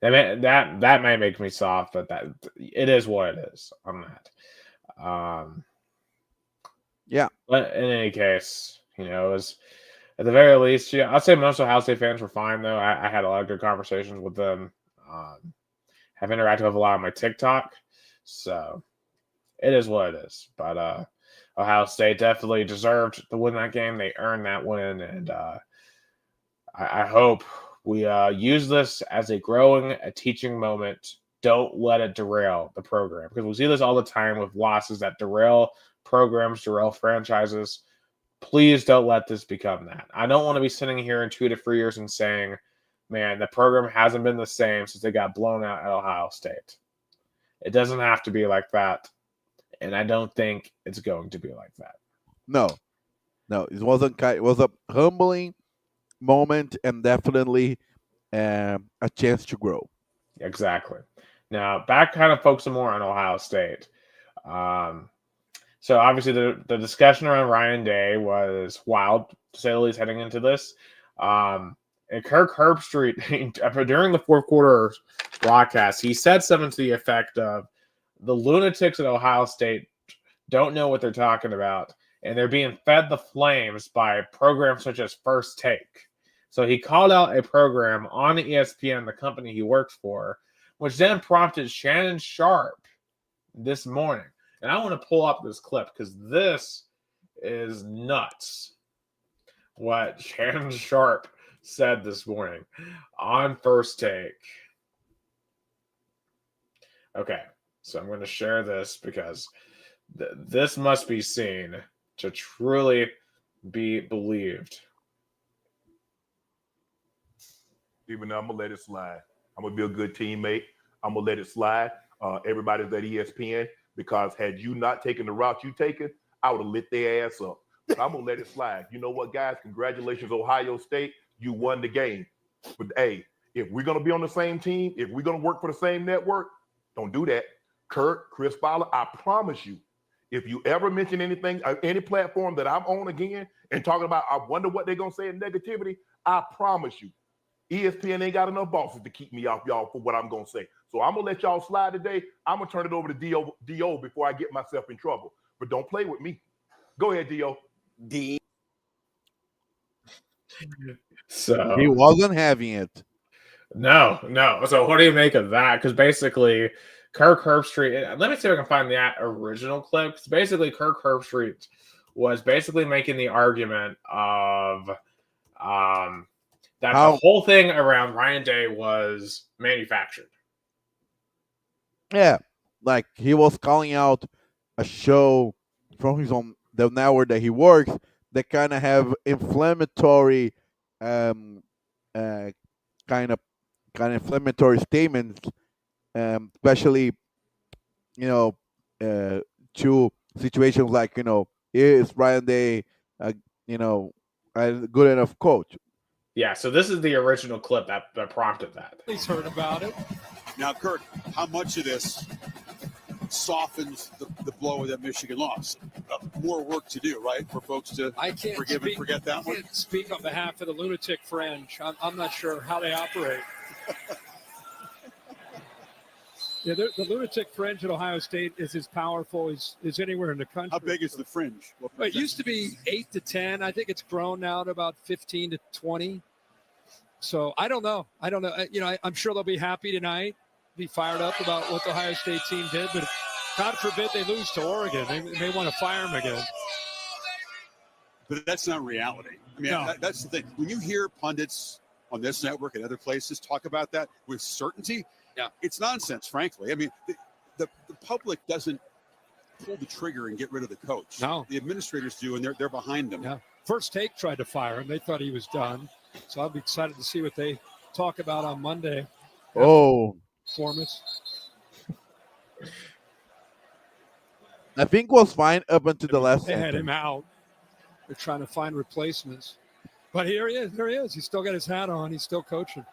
A: That might make me soft, but that it is what it is on that.
B: yeah.
A: But in any case, it was at the very least, yeah, I'd say most of Ohio State fans were fine though. I had a lot of good conversations with them. Have interacted with a lot on my TikTok, so it is what it is. But Ohio State definitely deserved to win that game. They earned that win, and I hope we use this as a teaching moment. Don't let it derail the program because we see this all the time with losses that derail programs, derail franchises. Please don't let this become that. I don't want to be sitting here in 2 to 3 years and saying, man, the program hasn't been the same since they got blown out at Ohio State. It doesn't have to be like that, and I don't think it's going to be like that.
B: No, it wasn't. It was a humbling moment and definitely a chance to grow.
A: Exactly. Now, back kind of focusing more on Ohio State. Um, so obviously the discussion around Ryan Day was wild, to say the least, heading into this. And Kirk Herbstreit, during the fourth quarter broadcast, he said something to the effect of, the lunatics at Ohio State don't know what they're talking about, and they're being fed the flames by programs such as First Take. So he called out a program on ESPN, the company he works for, which then prompted Shannon Sharp this morning. And I want to pull up this clip because this is nuts. What Shannon Sharp said this morning on First Take. Okay, so I'm going to share this because this must be seen to truly be believed.
C: Even though I'm going to let it slide. I'm going to be a good teammate. I'm going to let it slide. Everybody's at ESPN, because had you not taken the route you taken, I would have lit their ass up. So I'm going to let it slide. You know what, guys? Congratulations, Ohio State. You won the game. But, hey, if we're going to be on the same team, if we're going to work for the same network, don't do that. Kurt, Chris Fowler, I promise you, if you ever mention anything, any platform that I'm on again and talking about, I wonder what they're going to say in negativity, I promise you, ESPN ain't got enough bosses to keep me off y'all for what I'm going to say. So I'm going to let y'all slide today. I'm going to turn it over to D.O. before I get myself in trouble. But don't play with me. Go ahead, D.O.
A: So
B: He wasn't having it.
A: No. So what do you make of that? Because basically, Kirk Herbstreit. Let me see if I can find that original clip. Because basically, Kirk Herbstreit was basically making the argument of that the whole thing around Ryan Day was manufactured.
B: Yeah, like he was calling out a show from his own the network that he works that kind of have inflammatory, um, uh, kind of inflammatory statements, especially you know, to situations like is Ryan Day, you know, a good enough coach?
A: Yeah, so this is the original clip that prompted that.
D: He's heard about it. Now, Kirk, how much of this softens the blow of that Michigan loss? More work to do, right, for folks to forgive and forget that one? I can't speak on behalf of the lunatic fringe. I'm not sure how they operate. Yeah, the lunatic fringe at Ohio State is as powerful as anywhere in the country. How big is the fringe? Well, it used to be 8 to 10. I think it's grown now to about 15 to 20. So I don't know. I'm sure they'll be happy tonight, be fired up about what the Ohio State team did. But God forbid they lose to Oregon. They may want to fire them again. But that's not reality. I mean, no. That's the thing. When you hear pundits on this network and other places talk about that with certainty, yeah, it's nonsense, frankly. I mean, the public doesn't pull the trigger and get rid of the coach. No. The administrators do, and they're behind them. Yeah. First Take tried to fire him. They thought he was done. So I'll be excited to see what they talk about on Monday.
B: Performance. I think was fine up until the last
D: They had him out. They're trying to find replacements. But here he is. There he is. He's still got his hat on. He's still coaching.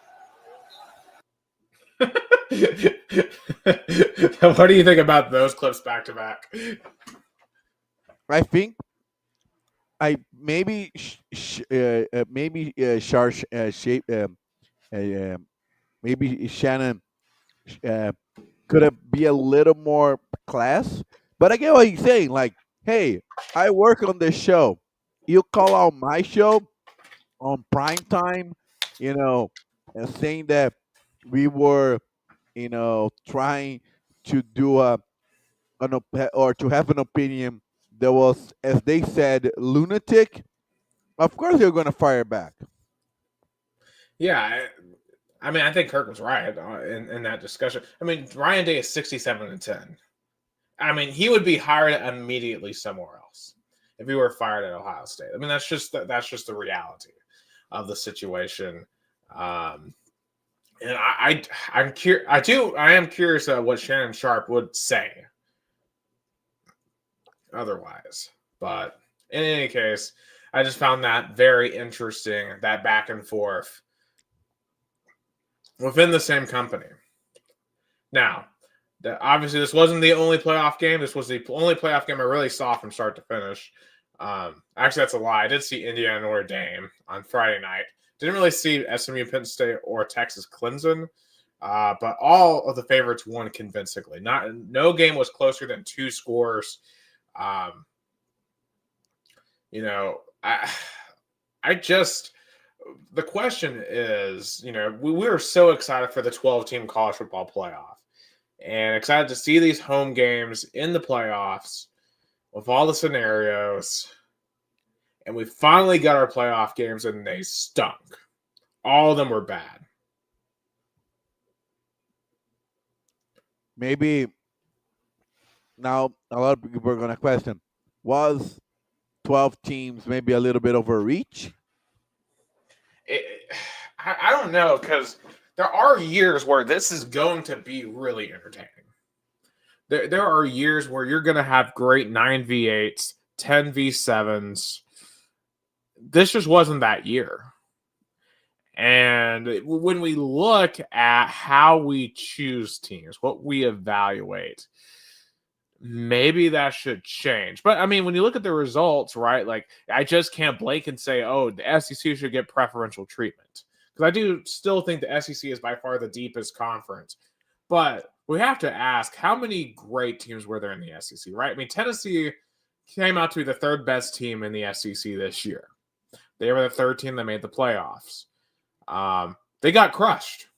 A: What do you think about those clips back to back?
B: I think maybe maybe Shannon could be a little more class. But I get what he's saying. Like, hey, I work on this show. You call out my show on prime time, and saying that we were, trying to do or to have an opinion that was, as they said, lunatic. Of course, you're going to fire back.
A: Yeah, I mean, I think Kirk was right in that discussion. I mean, Ryan Day is 67-10. I mean, he would be hired immediately somewhere else if he were fired at Ohio State. I mean, that's just the reality of the situation. And I am curious what Shannon Sharp would say otherwise. But in any case, I just found that very interesting, that back and forth within the same company. Now, obviously, this wasn't the only playoff game. This was the only playoff game I really saw from start to finish. Actually, that's a lie. I did see Indiana Notre Dame on Friday night. Didn't really see SMU Penn State or Texas Clemson, but all of the favorites won convincingly. No game was closer than 2 scores. You know, I just the question is, you know, we were so excited for the 12-team college football playoff and excited to see these home games in the playoffs with all the scenarios. And we finally got our playoff games and they stunk. All of them were bad.
B: Maybe now a lot of people are going to question, was 12 teams maybe a little bit overreach?
A: I don't know, because there are years where this is going to be really entertaining. There are years where you're going to have great 9v8s, 10v7s. This just wasn't that year. And when we look at how we choose teams, what we evaluate, maybe that should change. But I mean, when you look at the results, right? Like, I just can't blank and say, oh, the SEC should get preferential treatment. Because I do still think the SEC is by far the deepest conference. But we have to ask, how many great teams were there in the SEC, right? I mean, Tennessee came out to be the 3rd best team in the SEC this year. They were the 3rd team that made the playoffs. They got crushed.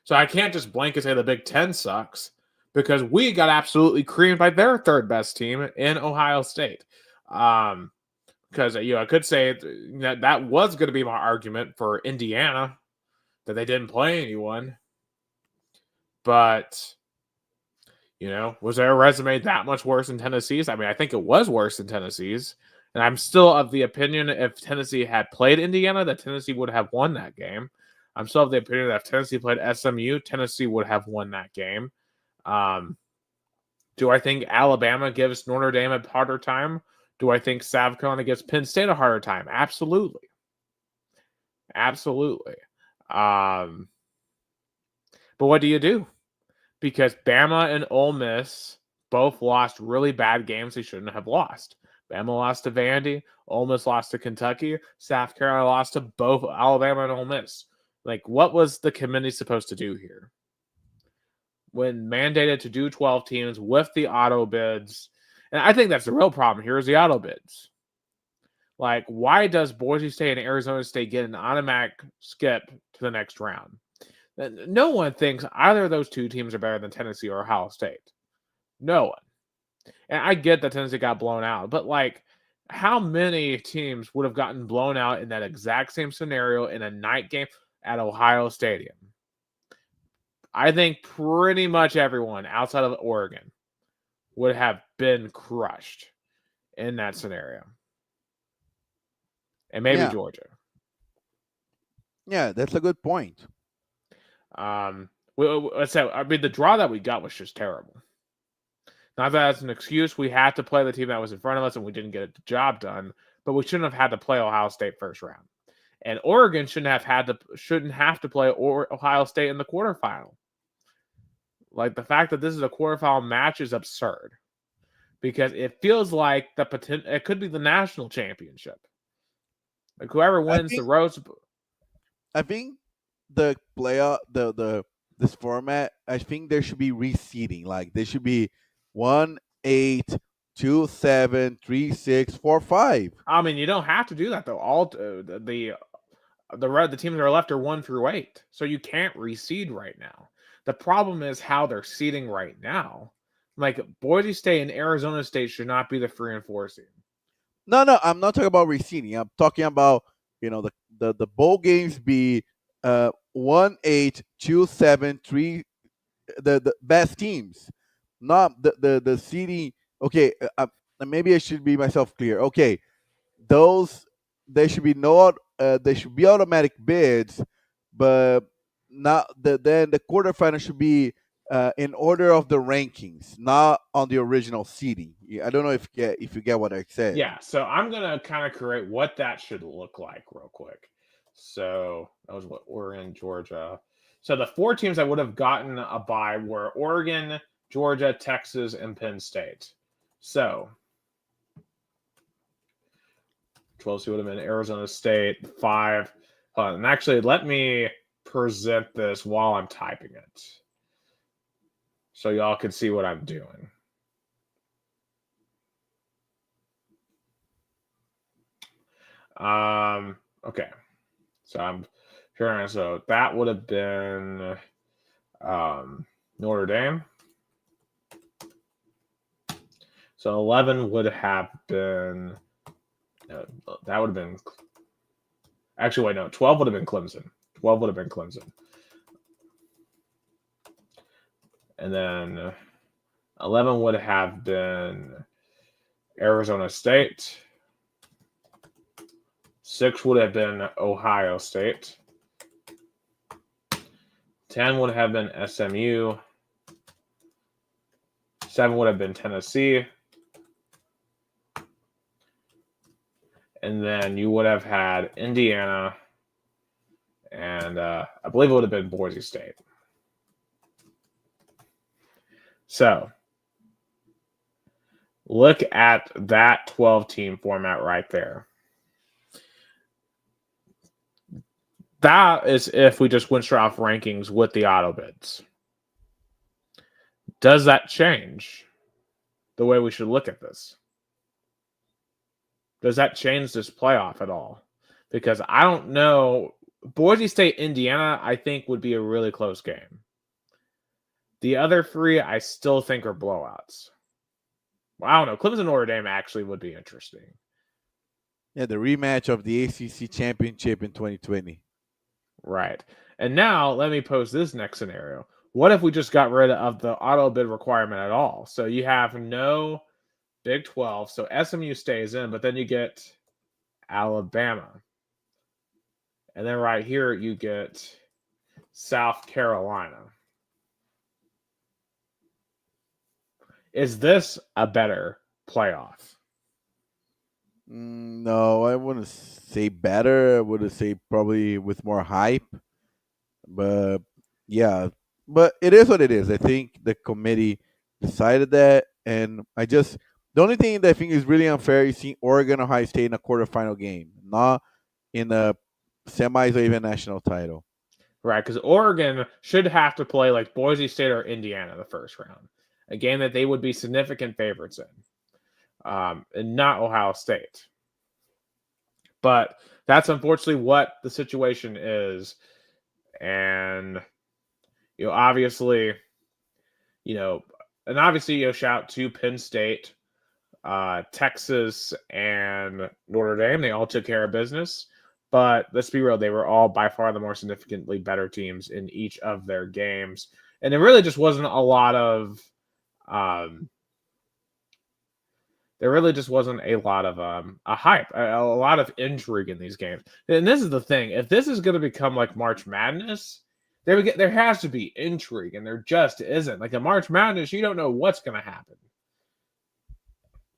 A: So I can't just blanket say the Big Ten sucks, because we got absolutely creamed by their 3rd best team in Ohio State. Because, you know, I could say that was going to be my argument for Indiana, that they didn't play anyone. But, you know, was their resume that much worse than Tennessee's? I mean, I think it was worse than Tennessee's. And I'm still of the opinion if Tennessee had played Indiana, that Tennessee would have won that game. I'm still of the opinion that if Tennessee played SMU, Tennessee would have won that game. Do I think Alabama gives Notre Dame a harder time? Do I think South Carolina gives Penn State a harder time? Absolutely. Absolutely. But what do you do? Because Bama and Ole Miss both lost really bad games they shouldn't have lost. Bama lost to Vandy. Ole Miss lost to Kentucky. South Carolina lost to both Alabama and Ole Miss. Like, what was the committee supposed to do here? When mandated to do 12 teams with the auto bids. And I think that's the real problem here is the auto bids. Like, why does Boise State and Arizona State get an automatic skip to the next round? No one thinks either of those 2 teams are better than Tennessee or Ohio State. No one. And I get that Tennessee got blown out, but like, how many teams would have gotten blown out in that exact same scenario in a night game at Ohio Stadium? I think pretty much everyone outside of Oregon would have been crushed in that scenario. And maybe Georgia.
B: Yeah, that's a good point.
A: Let's say, I mean, the draw that we got was just terrible. Not that that's an excuse. We had to play the team that was in front of us and we didn't get the job done, but we shouldn't have had to play Ohio State first round. And Oregon shouldn't have to play Ohio State in the quarterfinal. Like, the fact that this is a quarterfinal match is absurd, because it feels like it could be the national championship. Like, whoever wins the Rose.
B: I think the playoff, this format, I think there should be reseeding. Like, there should be 1, 8, 2, 7, 3, 6, 4, 5.
A: I mean, you don't have to do that though. All the teams that are left are 1 through 8, so you can't reseed right now. The problem is how they're seeding right now. Like, Boise State and Arizona State should not be the 3 and 4 seed.
B: No, I'm not talking about reseeding. I'm talking about, you know, the bowl games be 1, 8, 2, 7, 3, the best teams, not the seeding. Okay, maybe I should be myself clear. Okay, there should be automatic bids, but not then the quarterfinal should be in order of the rankings, not on the original seeding. I don't know if you get what I said.
A: Yeah, so I'm gonna kind of create what that should look like real quick. So that was what Oregon, Georgia. So the 4 teams that would have gotten a bye were Oregon, Georgia, Texas, and Penn State. So 12 would have been Arizona State, 5. And actually, let me present this while I'm typing it, so y'all can see what I'm doing. Okay. So I'm sure. So that would have been Notre Dame. So 11 would have been. That would have been. Actually, wait, no. 12 would have been Clemson. 12 would have been Clemson. And then 11 would have been Arizona State. 6 would have been Ohio State. 10 would have been SMU. 7 would have been Tennessee. And then you would have had Indiana. And I believe it would have been Boise State. So look at that 12-team format right there. That is if we just went straight off rankings with the auto bids. Does that change the way we should look at this? Does that change this playoff at all? Because I don't know. Boise State, Indiana, I think would be a really close game. The other 3, I still think are blowouts. Well, I don't know. Clemson, Notre Dame actually would be interesting.
B: Yeah, the rematch of the ACC championship in 2020.
A: Right. And now let me pose this next scenario. What if we just got rid of the auto bid requirement at all? So you have no Big 12. So SMU stays in, but then you get Alabama. And then right here, you get South Carolina. Is this a better playoff?
B: No, I wouldn't say better. I would say probably with more hype. But yeah, but it is what it is. I think the committee decided that, and the only thing that I think is really unfair is seeing Oregon, Ohio State in a quarterfinal game, not in a semis or even national title.
A: Right, because Oregon should have to play like Boise State or Indiana the first round, a game that they would be significant favorites in, and not Ohio State. But that's unfortunately what the situation is. And, obviously, shout out to Penn State, Texas, and Notre Dame. They all took care of business. But let's be real, they were all by far the more significantly better teams in each of their games. And there really just wasn't a lot of a hype, a lot of intrigue in these games. And this is the thing. If this is going to become like March Madness, there has to be intrigue, and there just isn't. Like a March Madness, you don't know what's going to happen.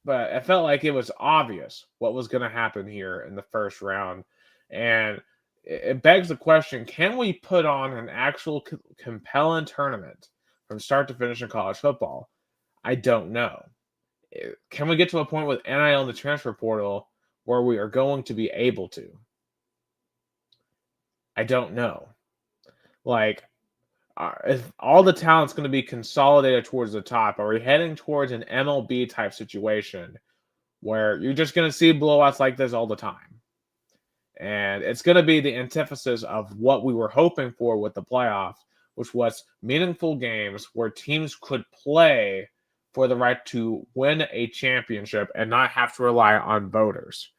A: But it felt like it was obvious what was going to happen here in the first round. And it begs the question, can we put on an actual compelling tournament from start to finish in college football? I don't know. Can we get to a point with NIL and the transfer portal where we are going to be able to? I don't know. Like, if all the talent's going to be consolidated towards the top, are we heading towards an MLB type situation where you're just going to see blowouts like this all the time? And it's going to be the antithesis of what we were hoping for with the playoffs, which was meaningful games where teams could play for the right to win a championship and not have to rely on voters.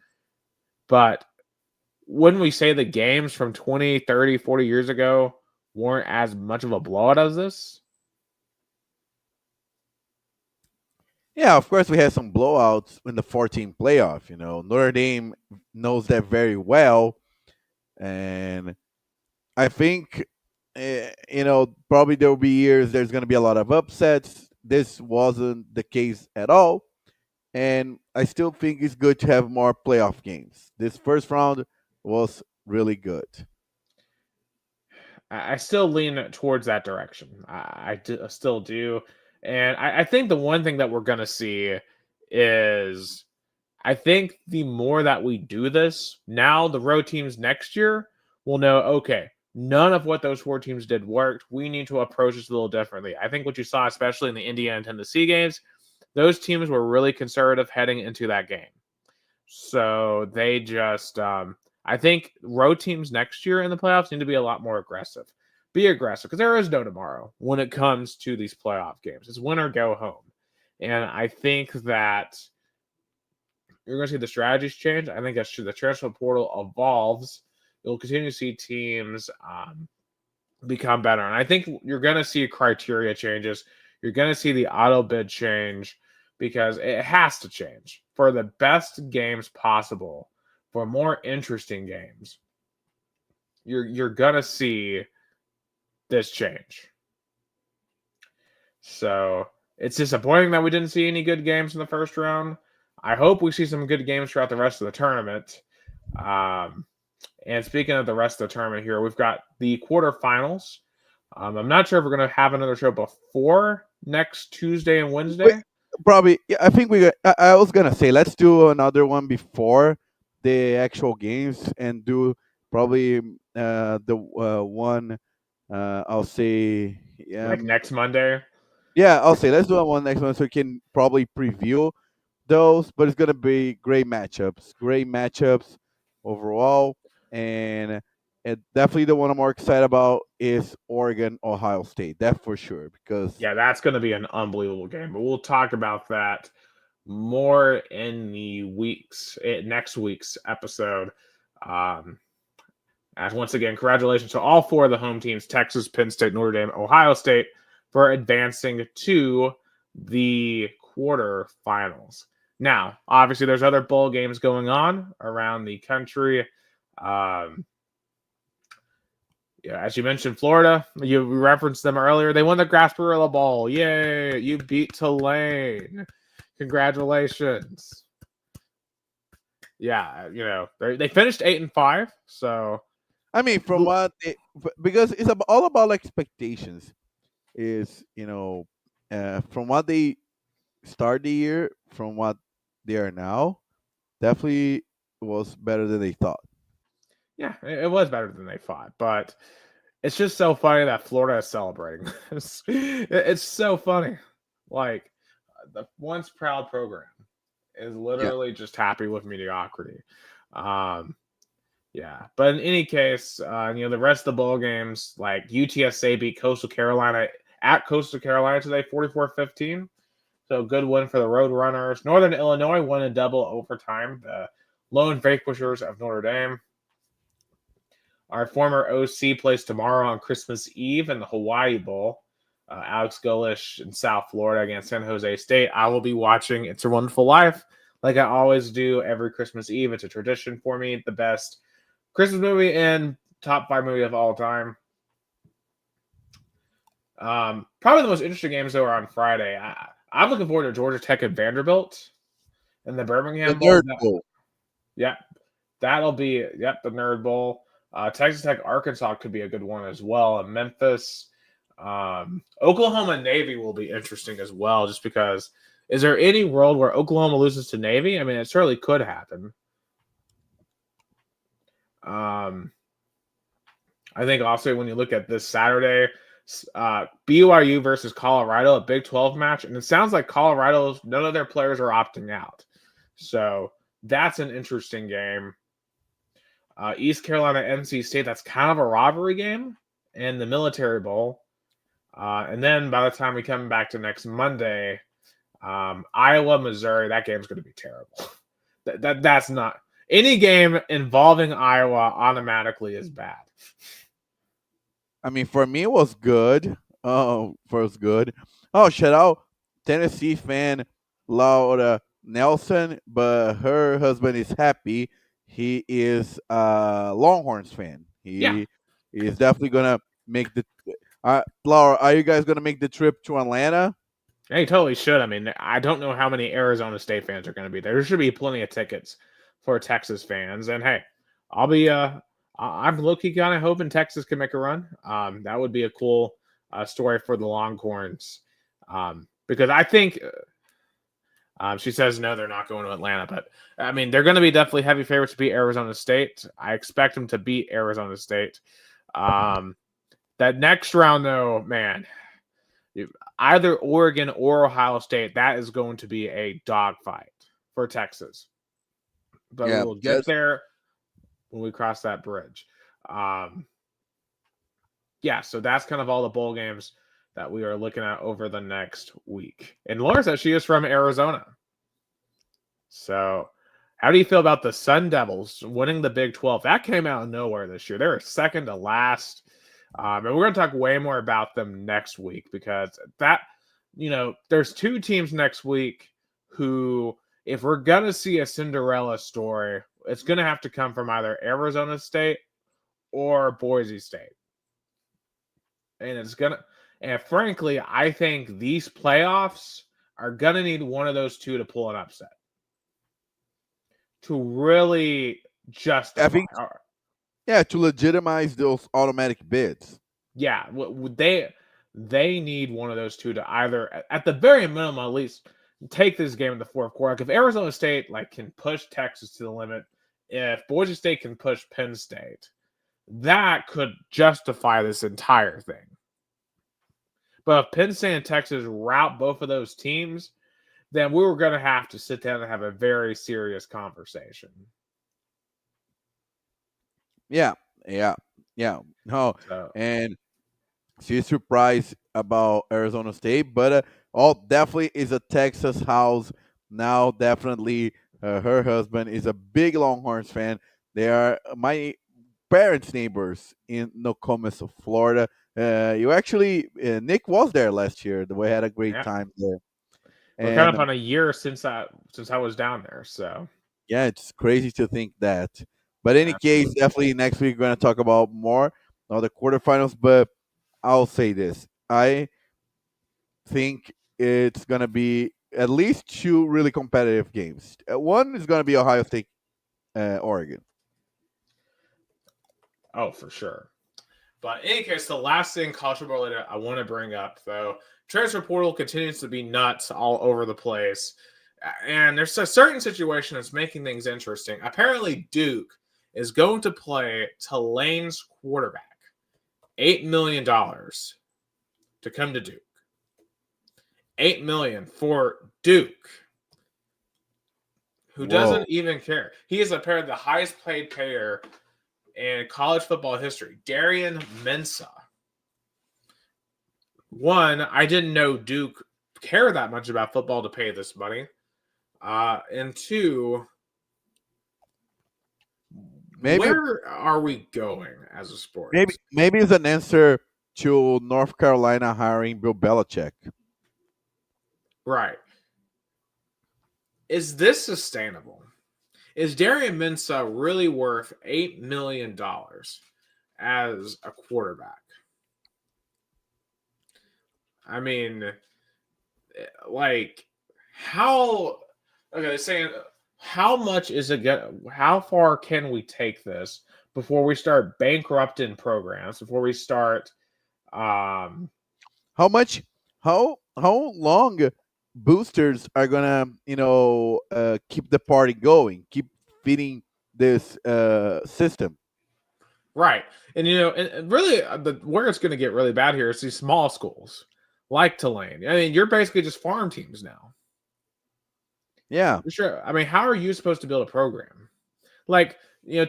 A: But wouldn't we say the games from 20, 30, 40 years ago weren't as much of a blowout as this?
B: Yeah, of course we had some blowouts in the 14 playoff. Notre Dame knows that very well, and I think probably there will be years there's going to be a lot of upsets. This wasn't the case at all. And I still think it's good to have more playoff games. This first round was really good.
A: I still lean towards that direction. I still do. And I think the one thing that we're going to see is I think the more that we do this, now the road teams next year will know, okay, none of what those 4 teams did worked. We need to approach this a little differently. I think what you saw, especially in the Indiana and Tennessee games, those teams were really conservative heading into that game. So they just, I think road teams next year in the playoffs need to be a lot more aggressive. Be aggressive because there is no tomorrow when it comes to these playoff games. It's win or go home. And I think that you're going to see the strategies change. I think as the transfer portal evolves, you'll continue to see teams become better. And I think you're going to see criteria changes. You're going to see the auto bid change because it has to change for the best games possible, for more interesting games. You're going to see this change. So it's disappointing that we didn't see any good games in the first round. I hope we see some good games throughout the rest of the tournament. And speaking of the rest of the tournament here, we've got the quarterfinals. I'm not sure if we're going to have another show before next Tuesday and Wednesday.
B: Probably, yeah, I think I was going to say, let's do another one before the actual games and do probably the one, I'll say...
A: like next Monday?
B: Yeah, I'll say, let's do one next one so we can probably preview those, but it's going to be great matchups overall. And definitely the one I'm more excited about is Oregon, Ohio State. That for sure, because
A: yeah, that's going to be an unbelievable game. But we'll talk about that more in the next week's episode. As once again, congratulations to all 4 of the home teams: Texas, Penn State, Notre Dame, Ohio State, for advancing to the quarterfinals. Now, obviously, there's other bowl games going on around the country. Yeah, as you mentioned, Florida, you referenced them earlier. They won the Gasparilla Bowl. Yay! You beat Tulane. Congratulations. Yeah, they finished 8-5. So,
B: I mean, from what because it's all about expectations. Is from what they start the year, from what they are now, definitely was better than they thought.
A: Yeah, it was better than they thought, but it's just so funny that Florida is celebrating. It's so funny. Like, the once proud program is literally just happy with mediocrity. Yeah, but in any case, the rest of the bowl games, like UTSA beat Coastal Carolina at Coastal Carolina today, 44-15. So good win for the Roadrunners. Northern Illinois won in double overtime. The lone vanquishers of Notre Dame. Our former OC plays tomorrow on Christmas Eve in the Hawaii Bowl. Alex Golish in South Florida against San Jose State. I will be watching It's a Wonderful Life like I always do every Christmas Eve. It's a tradition for me. The best Christmas movie and top 5 movie of all time. Probably the most interesting games, though, are on Friday. I'm looking forward to Georgia Tech and Vanderbilt and the Birmingham
B: Bowl.
A: Yeah, that'll be the Nerd Bowl. Texas Tech, Arkansas could be a good one as well. And Memphis, Oklahoma, Navy will be interesting as well, just because is there any world where Oklahoma loses to Navy? I mean, it certainly could happen. I think also when you look at this Saturday, BYU versus Colorado, a Big 12 match, and it sounds like Colorado's none of their players are opting out. So that's an interesting game. East Carolina, NC State, that's kind of a rivalry game in the Military Bowl. And then by the time we come back to next Monday, Iowa, Missouri, that game's going to be terrible. That's not any game involving Iowa automatically is bad.
B: I mean, for me, it was good. First good. Oh, shout out Tennessee fan Laura Nelson, but her husband is happy. He is a Longhorns fan. He is definitely gonna make the. Laura, are you guys gonna make the trip to Atlanta?
A: Yeah, you totally should. I mean, I don't know how many Arizona State fans are going to be there. There should be plenty of tickets for Texas fans. And hey, I'll be I'm low-key kind of hoping Texas can make a run. That would be a cool story for the Longhorns. Because I think she says no, they're not going to Atlanta. But I mean, they're going to be definitely heavy favorites to beat Arizona State. I expect them to beat Arizona State. That next round, though, man. Either Oregon or Ohio State, that is going to be a dogfight for Texas. But we will get there when we cross that bridge. So that's kind of all the bowl games that we are looking at over the next week. And Laura says she is from Arizona. So how do you feel about the Sun Devils winning the Big 12? That came out of nowhere this year. They were second to last. And we're going to talk way more about them next week because there's two teams next week who, if we're going to see a Cinderella story, it's going to have to come from either Arizona State or Boise State. And frankly, I think these playoffs are going to need one of those two to pull an upset to really justify.
B: To legitimize those automatic bids.
A: Yeah, they need one of those two to either, at the very minimum, at least take this game in the fourth quarter. Like if Arizona State can push Texas to the limit, if Boise State can push Penn State, that could justify this entire thing. But if Penn State and Texas rout both of those teams, then we were going to have to sit down and have a very serious conversation.
B: Yeah. No, and she's surprised about Arizona State, but definitely is a Texas house now. Definitely, her husband is a big Longhorns fan. They are my parents' neighbors in Nokomis, Florida. Nick was there last year. We had a great time there.
A: We're kind of on a year since I was down there, so
B: yeah, it's crazy to think that. But in any case, definitely next week we're going to talk about more of the quarterfinals. But I'll say this: I think it's going to be at least two really competitive games. One is going to be Ohio State, Oregon.
A: Oh, for sure. But in any case, the last thing college football related I want to bring up, though, transfer portal continues to be nuts all over the place. And there's a certain situation that's making things interesting. Apparently, Duke is going to play Tulane's quarterback $8 million to come to Duke. $8 million for Duke, who doesn't even care. He is apparently the highest paid player in college football history. Darian Mensah. One, I didn't know Duke cared that much about football to pay this money. And two, where are we going as a sport?
B: Maybe it's an answer to North Carolina hiring Bill Belichick.
A: Right. Is this sustainable? Is Darian Mensah really worth $8 million as a quarterback? I mean, saying how much is it how far can we take this before we start bankrupting programs, before we start
B: how long boosters are gonna keep the party going, keep feeding this system,
A: right? And and really where it's going to get really bad here is these small schools like Tulane. I mean, you're basically just farm teams now.
B: Yeah,
A: for sure. I mean, how are you supposed to build a program? Like,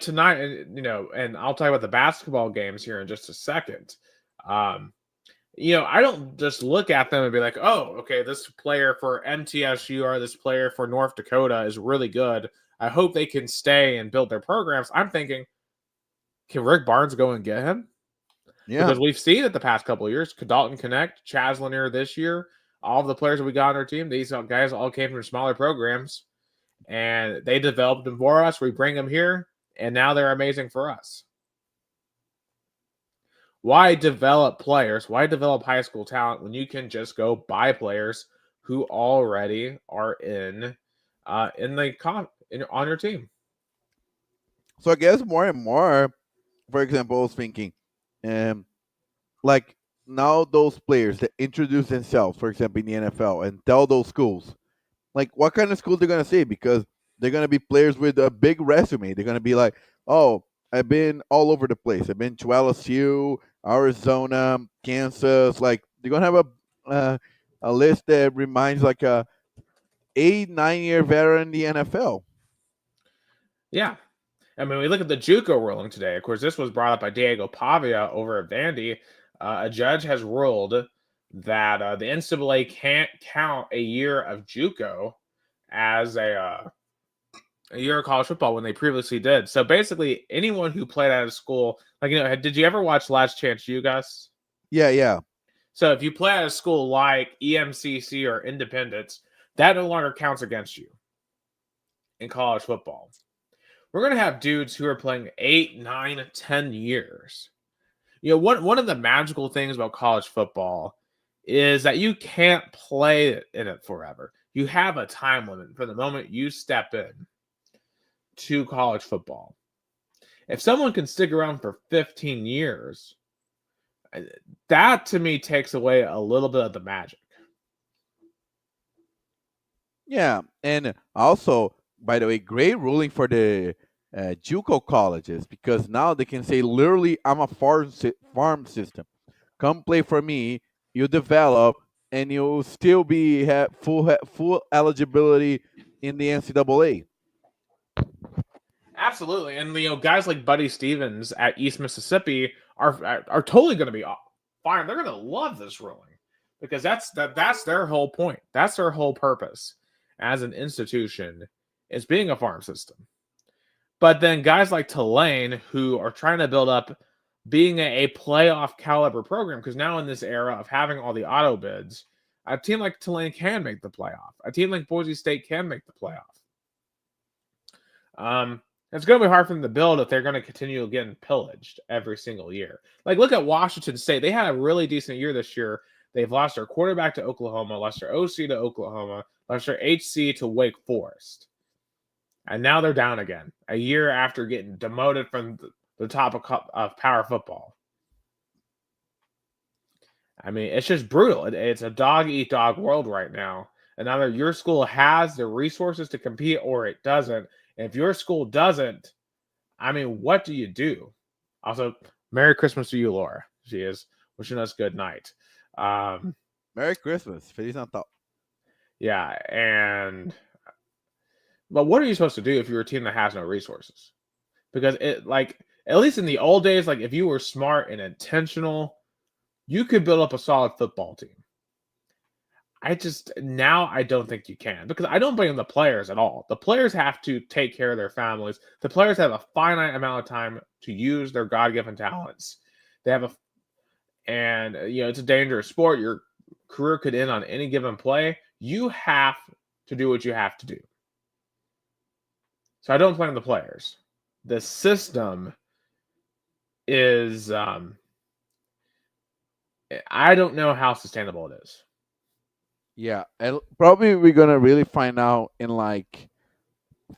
A: tonight, and I'll talk about the basketball games here in just a second. I don't just look at them and be like, oh, okay, this player for MTSU or this player for North Dakota is really good. I hope they can stay and build their programs. I'm thinking, can Rick Barnes go and get him? Yeah. Because we've seen it the past couple of years. Dalton Connect, Chaz Lanier this year, all of the players that we got on our team, these guys all came from smaller programs, and they developed them for us. We bring them here, and now they're amazing for us. Why develop players? Why develop high school talent when you can just go buy players who already are on your team?
B: So I guess more and more, for example, I was thinking, like now those players that introduce themselves, for example, in the NFL, and tell those schools, like what kind of school they're gonna say, because they're gonna be players with a big resume. They're gonna be like, oh, I've been all over the place. I've been to LSU, Arizona, Kansas. Like they're gonna have a list that reminds like a 8, 9 year veteran in the NFL.
A: Yeah. I mean, we look at the JUCO ruling today. Of course, this was brought up by Diego Pavia over at Vandy. A judge has ruled that the NCAA can't count a year of JUCO as a year of college football when they previously did. So basically, anyone who played out of school, like, did you ever watch Last Chance U, Gus?
B: Yeah.
A: So if you play at a school like EMCC or Independence, that no longer counts against you in college football. We're going to have dudes who are playing 8, 9, 10 years. One of the magical things about college football is that you can't play in it forever. You have a time limit for the moment you step in to college football. If someone can stick around for 15 years, that to me takes away a little bit of the magic.
B: Yeah, and also, by the way, great ruling for the JUCO colleges, because now they can say literally, I'm a farm system. Come play for me. You develop, and you'll still be full eligibility in the NCAA.
A: Absolutely, and guys like Buddy Stevens at East Mississippi are totally going to be fine. They're going to love this ruling because that's their whole point. That's their whole purpose as an institution, is being a farm system. But then guys like Tulane, who are trying to build up being a playoff caliber program, because now in this era of having all the auto bids, a team like Tulane can make the playoff. A team like Boise State can make the playoff. It's going to be hard for them to build if they're going to continue getting pillaged every single year. Like, look at Washington State. They had a really decent year this year. They've lost their quarterback to Oklahoma, lost their OC to Oklahoma, lost their HC to Wake Forest. And now they're down again, a year after getting demoted from the top of power football. I mean, it's just brutal. It's a dog-eat-dog world right now. And either your school has the resources to compete or it doesn't. And if your school doesn't, I mean, what do you do? Also, Merry Christmas to you, Laura. She is wishing us good night.
B: Merry Christmas. Feliz Natal.
A: Yeah, but what are you supposed to do if you're a team that has no resources? Because at least in the old days, like if you were smart and intentional, you could build up a solid football team. I don't think you can, because I don't blame the players at all. The players have to take care of their families. The players have a finite amount of time to use their God-given talents. It's a dangerous sport. Your career could end on any given play. You have to do what you have to do. So I don't blame the players. The system is, I don't know how sustainable it is.
B: Yeah, and probably we're gonna really find out in like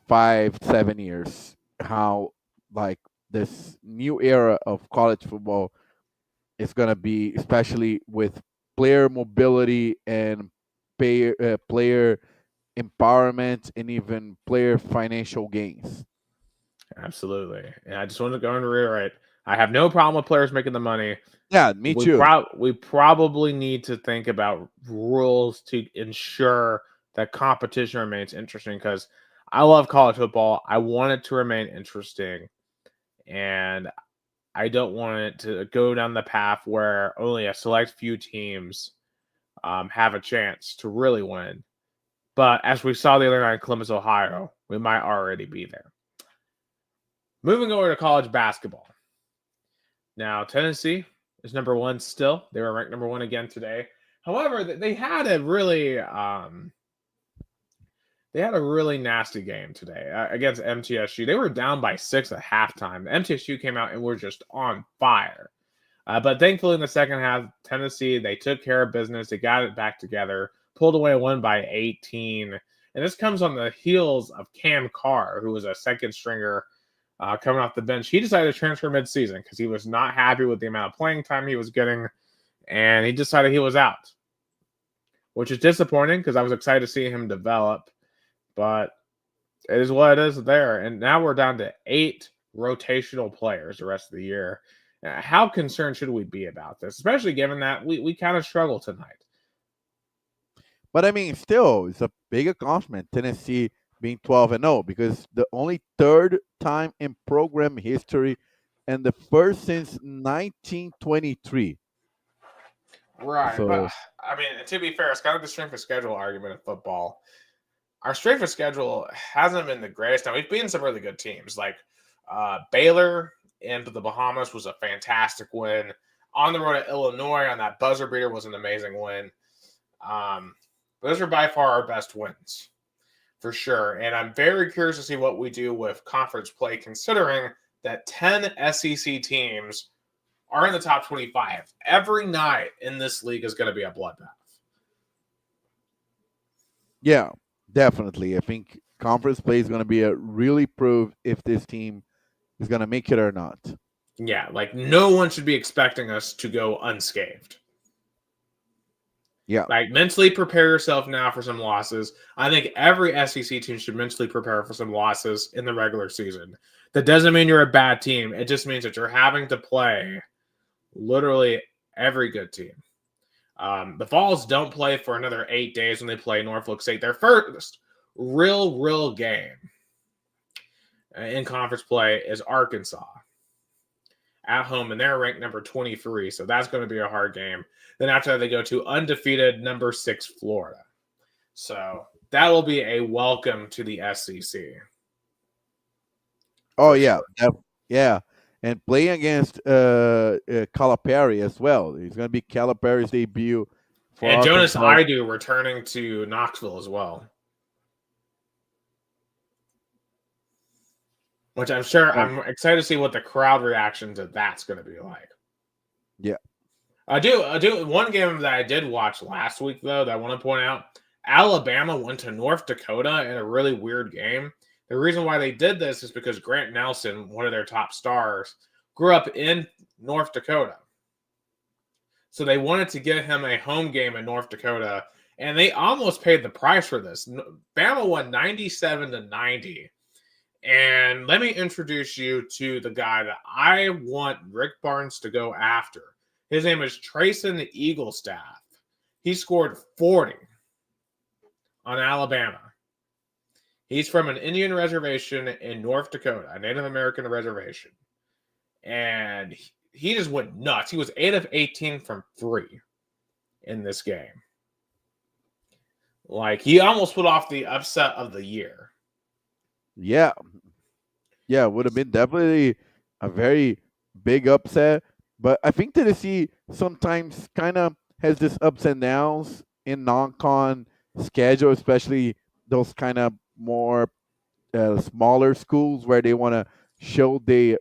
B: 5, 7 years how like this new era of college football is gonna be, especially with player mobility and player empowerment and even player financial gains.
A: Absolutely. And I just want to go and reiterate, I have no problem with players making the money.
B: Yeah, me too.
A: We probably need to think about rules to ensure that competition remains interesting, because I love college football. I want it to remain interesting. And I don't want it to go down the path where only a select few teams have a chance to really win. But as we saw the other night in Columbus, Ohio, we might already be there. Moving over to college basketball. Now, Tennessee is number one still. They were ranked number one again today. However, they had a really nasty game today against MTSU. They were down by 6 at halftime. MTSU came out and were just on fire. But thankfully, in the second half, Tennessee, they took care of business. They got it back together, pulled away one by 18. And this comes on the heels of Cam Carr, who was a second stringer coming off the bench. He decided to transfer midseason because he was not happy with the amount of playing time he was getting, and he decided he was out, which is disappointing because I was excited to see him develop. But it is what it is there. And now we're down to 8 rotational players the rest of the year. How concerned should we be about this, especially given that we kind of struggle tonight?
B: But I mean, still, it's a big accomplishment. Tennessee being 12-0 because the only third time in program history and the first since 1923.
A: Right.
B: So,
A: but I mean, to be fair, it's kind of the strength of schedule argument in football. Our strength of schedule hasn't been the greatest. Now, we've beaten some really good teams. Like Baylor into the Bahamas was a fantastic win. On the road at Illinois on that buzzer beater was an amazing win. Those are by far our best wins, for sure. And I'm very curious to see what we do with conference play, considering that 10 SEC teams are in the top 25. Every night in this league is going to be a bloodbath.
B: yeah, definitely. I think conference play is going to be a really proof if this team is going to make it or not.
A: Yeah, like no one should be expecting us to go unscathed.
B: Yeah.
A: Like mentally prepare yourself now for some losses. I think every SEC team should mentally prepare for some losses in the regular season. That doesn't mean you're a bad team. It just means that you're having to play literally every good team. The Vols don't play for another 8 days when they play Norfolk State. Their first real game in conference play is Arkansas at home, and they're ranked number 23, so that's going to be a hard game. Then after that, they go to undefeated number 6 Florida. So that will be a welcome to the SEC.
B: Oh, yeah. Sure. Yeah. And playing against Calipari as well. It's going to be Calipari's debut.
A: And Jonas Idu returning to Knoxville as well. Which I'm sure I'm excited to see what the crowd reaction to that's going to be like.
B: Yeah.
A: I do. One game that I did watch last week, though, that I want to point out, Alabama went to North Dakota in a really weird game. The reason why they did this is because Grant Nelson, one of their top stars, grew up in North Dakota. So they wanted to get him a home game in North Dakota, and they almost paid the price for this. Bama won 97-90. And let me introduce you to the guy that I want Rick Barnes to go after. His name is Trayson Eaglestaff. He scored 40 on Alabama. He's from an Indian reservation in North Dakota, a Native American reservation. And he just went nuts. He was 8 of 18 from 3 in this game. Like, he almost put off the upset of the year.
B: Yeah. Yeah, would have been definitely a very big upset. But I think Tennessee sometimes kind of has this ups and downs in non-con schedule, especially those kind of more smaller schools where they want to show they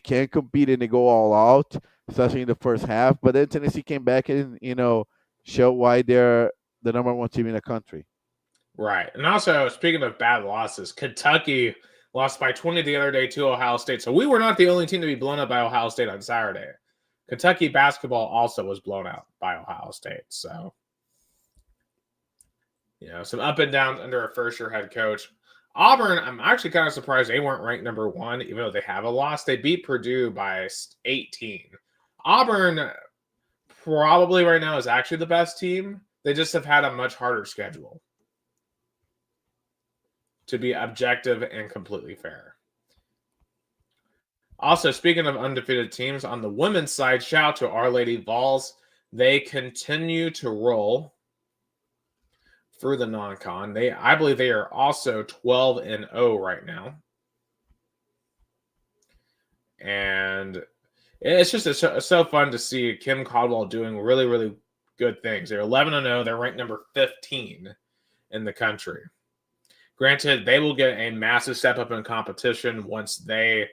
B: can compete and they go all out, especially in the first half. But then Tennessee came back and, show why they're the number 1 team in the country.
A: Right. And also, speaking of bad losses, Kentucky lost by 20 the other day to Ohio State. So we were not the only team to be blown up by Ohio State on Saturday. Kentucky basketball also was blown out by Ohio State. So, some up and downs under a first-year head coach. Auburn, I'm actually kind of surprised they weren't ranked number 1, even though they have a loss. They beat Purdue by 18. Auburn probably right now is actually the best team. They just have had a much harder schedule, to be objective and completely fair. Also, speaking of undefeated teams, on the women's side, shout out to Our Lady Vols. They continue to roll through the non-con. I believe they are also 12-0 right now. And it's just so fun to see Kim Caldwell doing really, really good things. They're 11-0. They're ranked number 15 in the country. Granted, they will get a massive step up in competition once they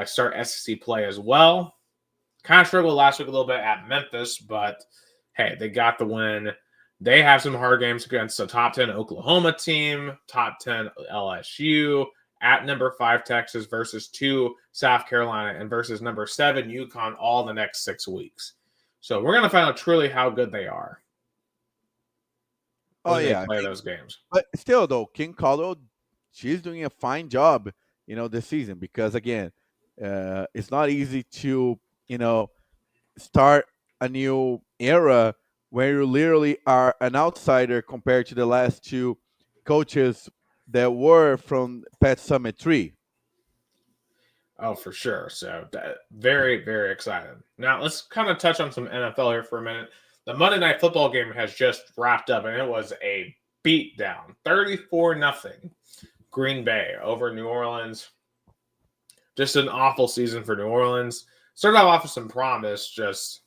A: start SEC play as well. Kind of struggled last week a little bit at Memphis, but hey, they got the win. They have some hard games against a top 10 Oklahoma team, top 10 LSU, at number 5 Texas versus 2 South Carolina, and versus number 7 UConn all the next 6 weeks. So we're going to find out truly how good they are when they play those games.
B: But still, though, King Caldwell, she's doing a fine job, this season because, again, it's not easy to, start a new era where you literally are an outsider compared to the last 2 coaches that were from Pet Summit 3.
A: Oh, for sure. So very, very excited. Now let's kind of touch on some NFL here for a minute. The Monday Night Football game has just wrapped up, and it was a beatdown, 34-0 Green Bay over New Orleans. Just an awful season for New Orleans. Started off with some promise, just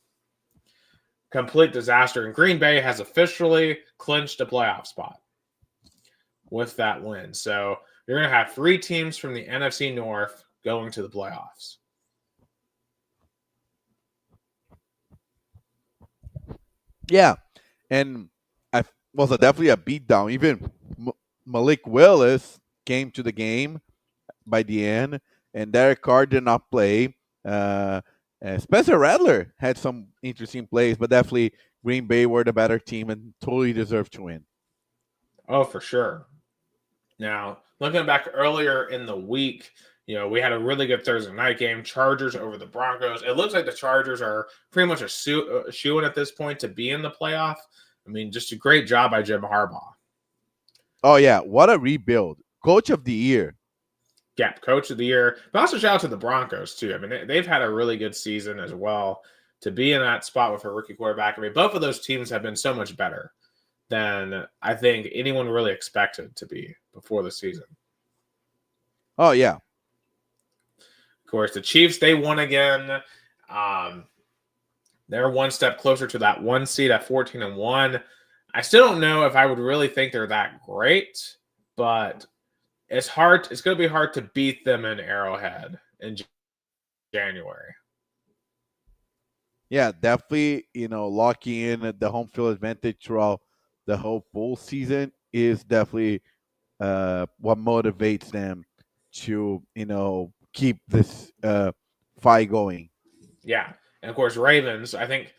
A: complete disaster. And Green Bay has officially clinched a playoff spot with that win. So you're going to have 3 teams from the NFC North going to the playoffs.
B: Yeah, and I was definitely a beatdown. Even Malik Willis came to the game by the end, and Derek Carr did not play. Spencer Rattler had some interesting plays, but definitely Green Bay were the better team and totally deserved to win.
A: Oh, for sure. Now, looking back earlier in the week, we had a really good Thursday night game, Chargers over the Broncos. It looks like the Chargers are pretty much a shoo-in at this point to be in the playoff. I mean, just a great job by Jim Harbaugh.
B: Oh, yeah. What a rebuild. Coach of the year.
A: Yeah, coach of the year. But also shout out to the Broncos, too. I mean, they've had a really good season as well to be in that spot with a rookie quarterback. I mean, both of those teams have been so much better than I think anyone really expected to be before the season.
B: Oh, yeah.
A: Of course, the Chiefs, they won again. They're one step closer to that 1 seed at 14-1. I still don't know if I would really think they're that great, but it's hard. It's going to be hard to beat them in Arrowhead in January.
B: Yeah, definitely, locking in the home field advantage throughout the whole bowl season is definitely what motivates them to, keep this fight going.
A: Yeah. And, of course, Ravens, I think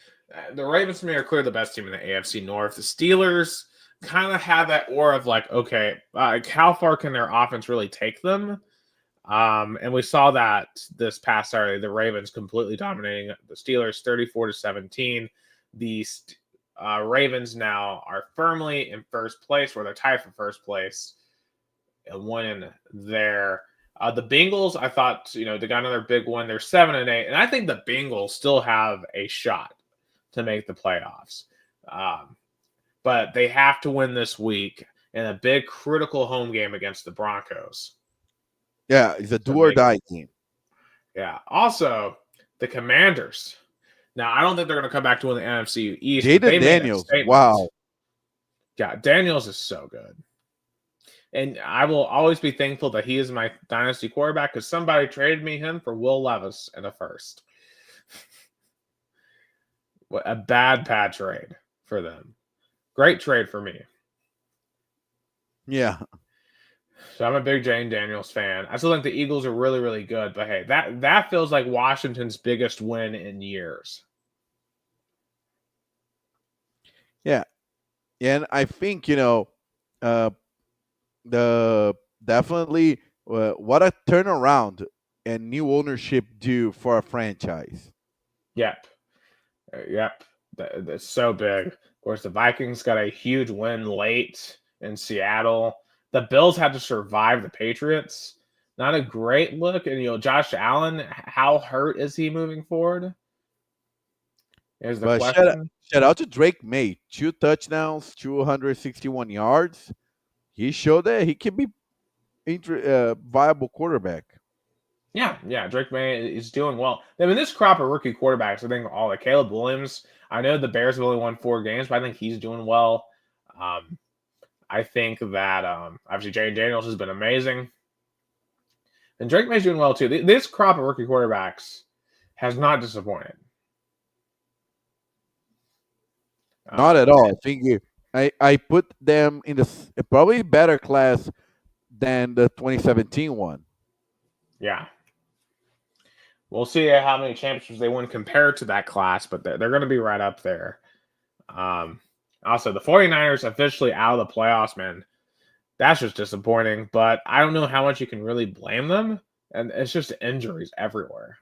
A: the Ravens, to me, are clearly the best team in the AFC North. The Steelers kind of have that aura of like, okay, how far can their offense really take them? And we saw that this past Saturday, the Ravens completely dominating the Steelers 34-17. The Ravens now are firmly in first place, where they're tied for first place and win there. The Bengals, I thought, they got another big one. They're 7-8, and I think the Bengals still have a shot to make the playoffs. But they have to win this week in a big critical home game against the Broncos.
B: Yeah, it's a do or die game.
A: Yeah. Also, the Commanders. Now, I don't think they're going to come back to win the NFC East.
B: Jaden Daniels. Wow.
A: Yeah, Daniels is so good. And I will always be thankful that he is my dynasty quarterback because somebody traded me him for Will Levis in a first. What a bad trade for them. Great trade for me.
B: Yeah.
A: So I'm a big Jane Daniels fan. I still think the Eagles are really, really good. But hey, that feels like Washington's biggest win in years.
B: Yeah. And I think, the definitely what a turnaround and new ownership do for a franchise.
A: Yep. That's so big. Of course, the Vikings got a huge win late in Seattle. The Bills had to survive the Patriots. Not a great look. And, Josh Allen, how hurt is he moving forward? Is the question.
B: Shout out to Drake May. 2 touchdowns, 261 yards. He showed that he can be viable quarterback.
A: Yeah. Drake May is doing well. I mean, this crop of rookie quarterbacks, I think all the Caleb Williams, I know the Bears have only won 4 games, but I think he's doing well. I think that obviously Jane Daniels has been amazing. And Drake May's doing well too. This crop of rookie quarterbacks has not disappointed.
B: Not at all. I think I put them in probably better class than the 2017 one.
A: Yeah. We'll see how many championships they win compared to that class, but they're going to be right up there. Also, the 49ers officially out of the playoffs, man. That's just disappointing, but I don't know how much you can really blame them. And it's just injuries everywhere.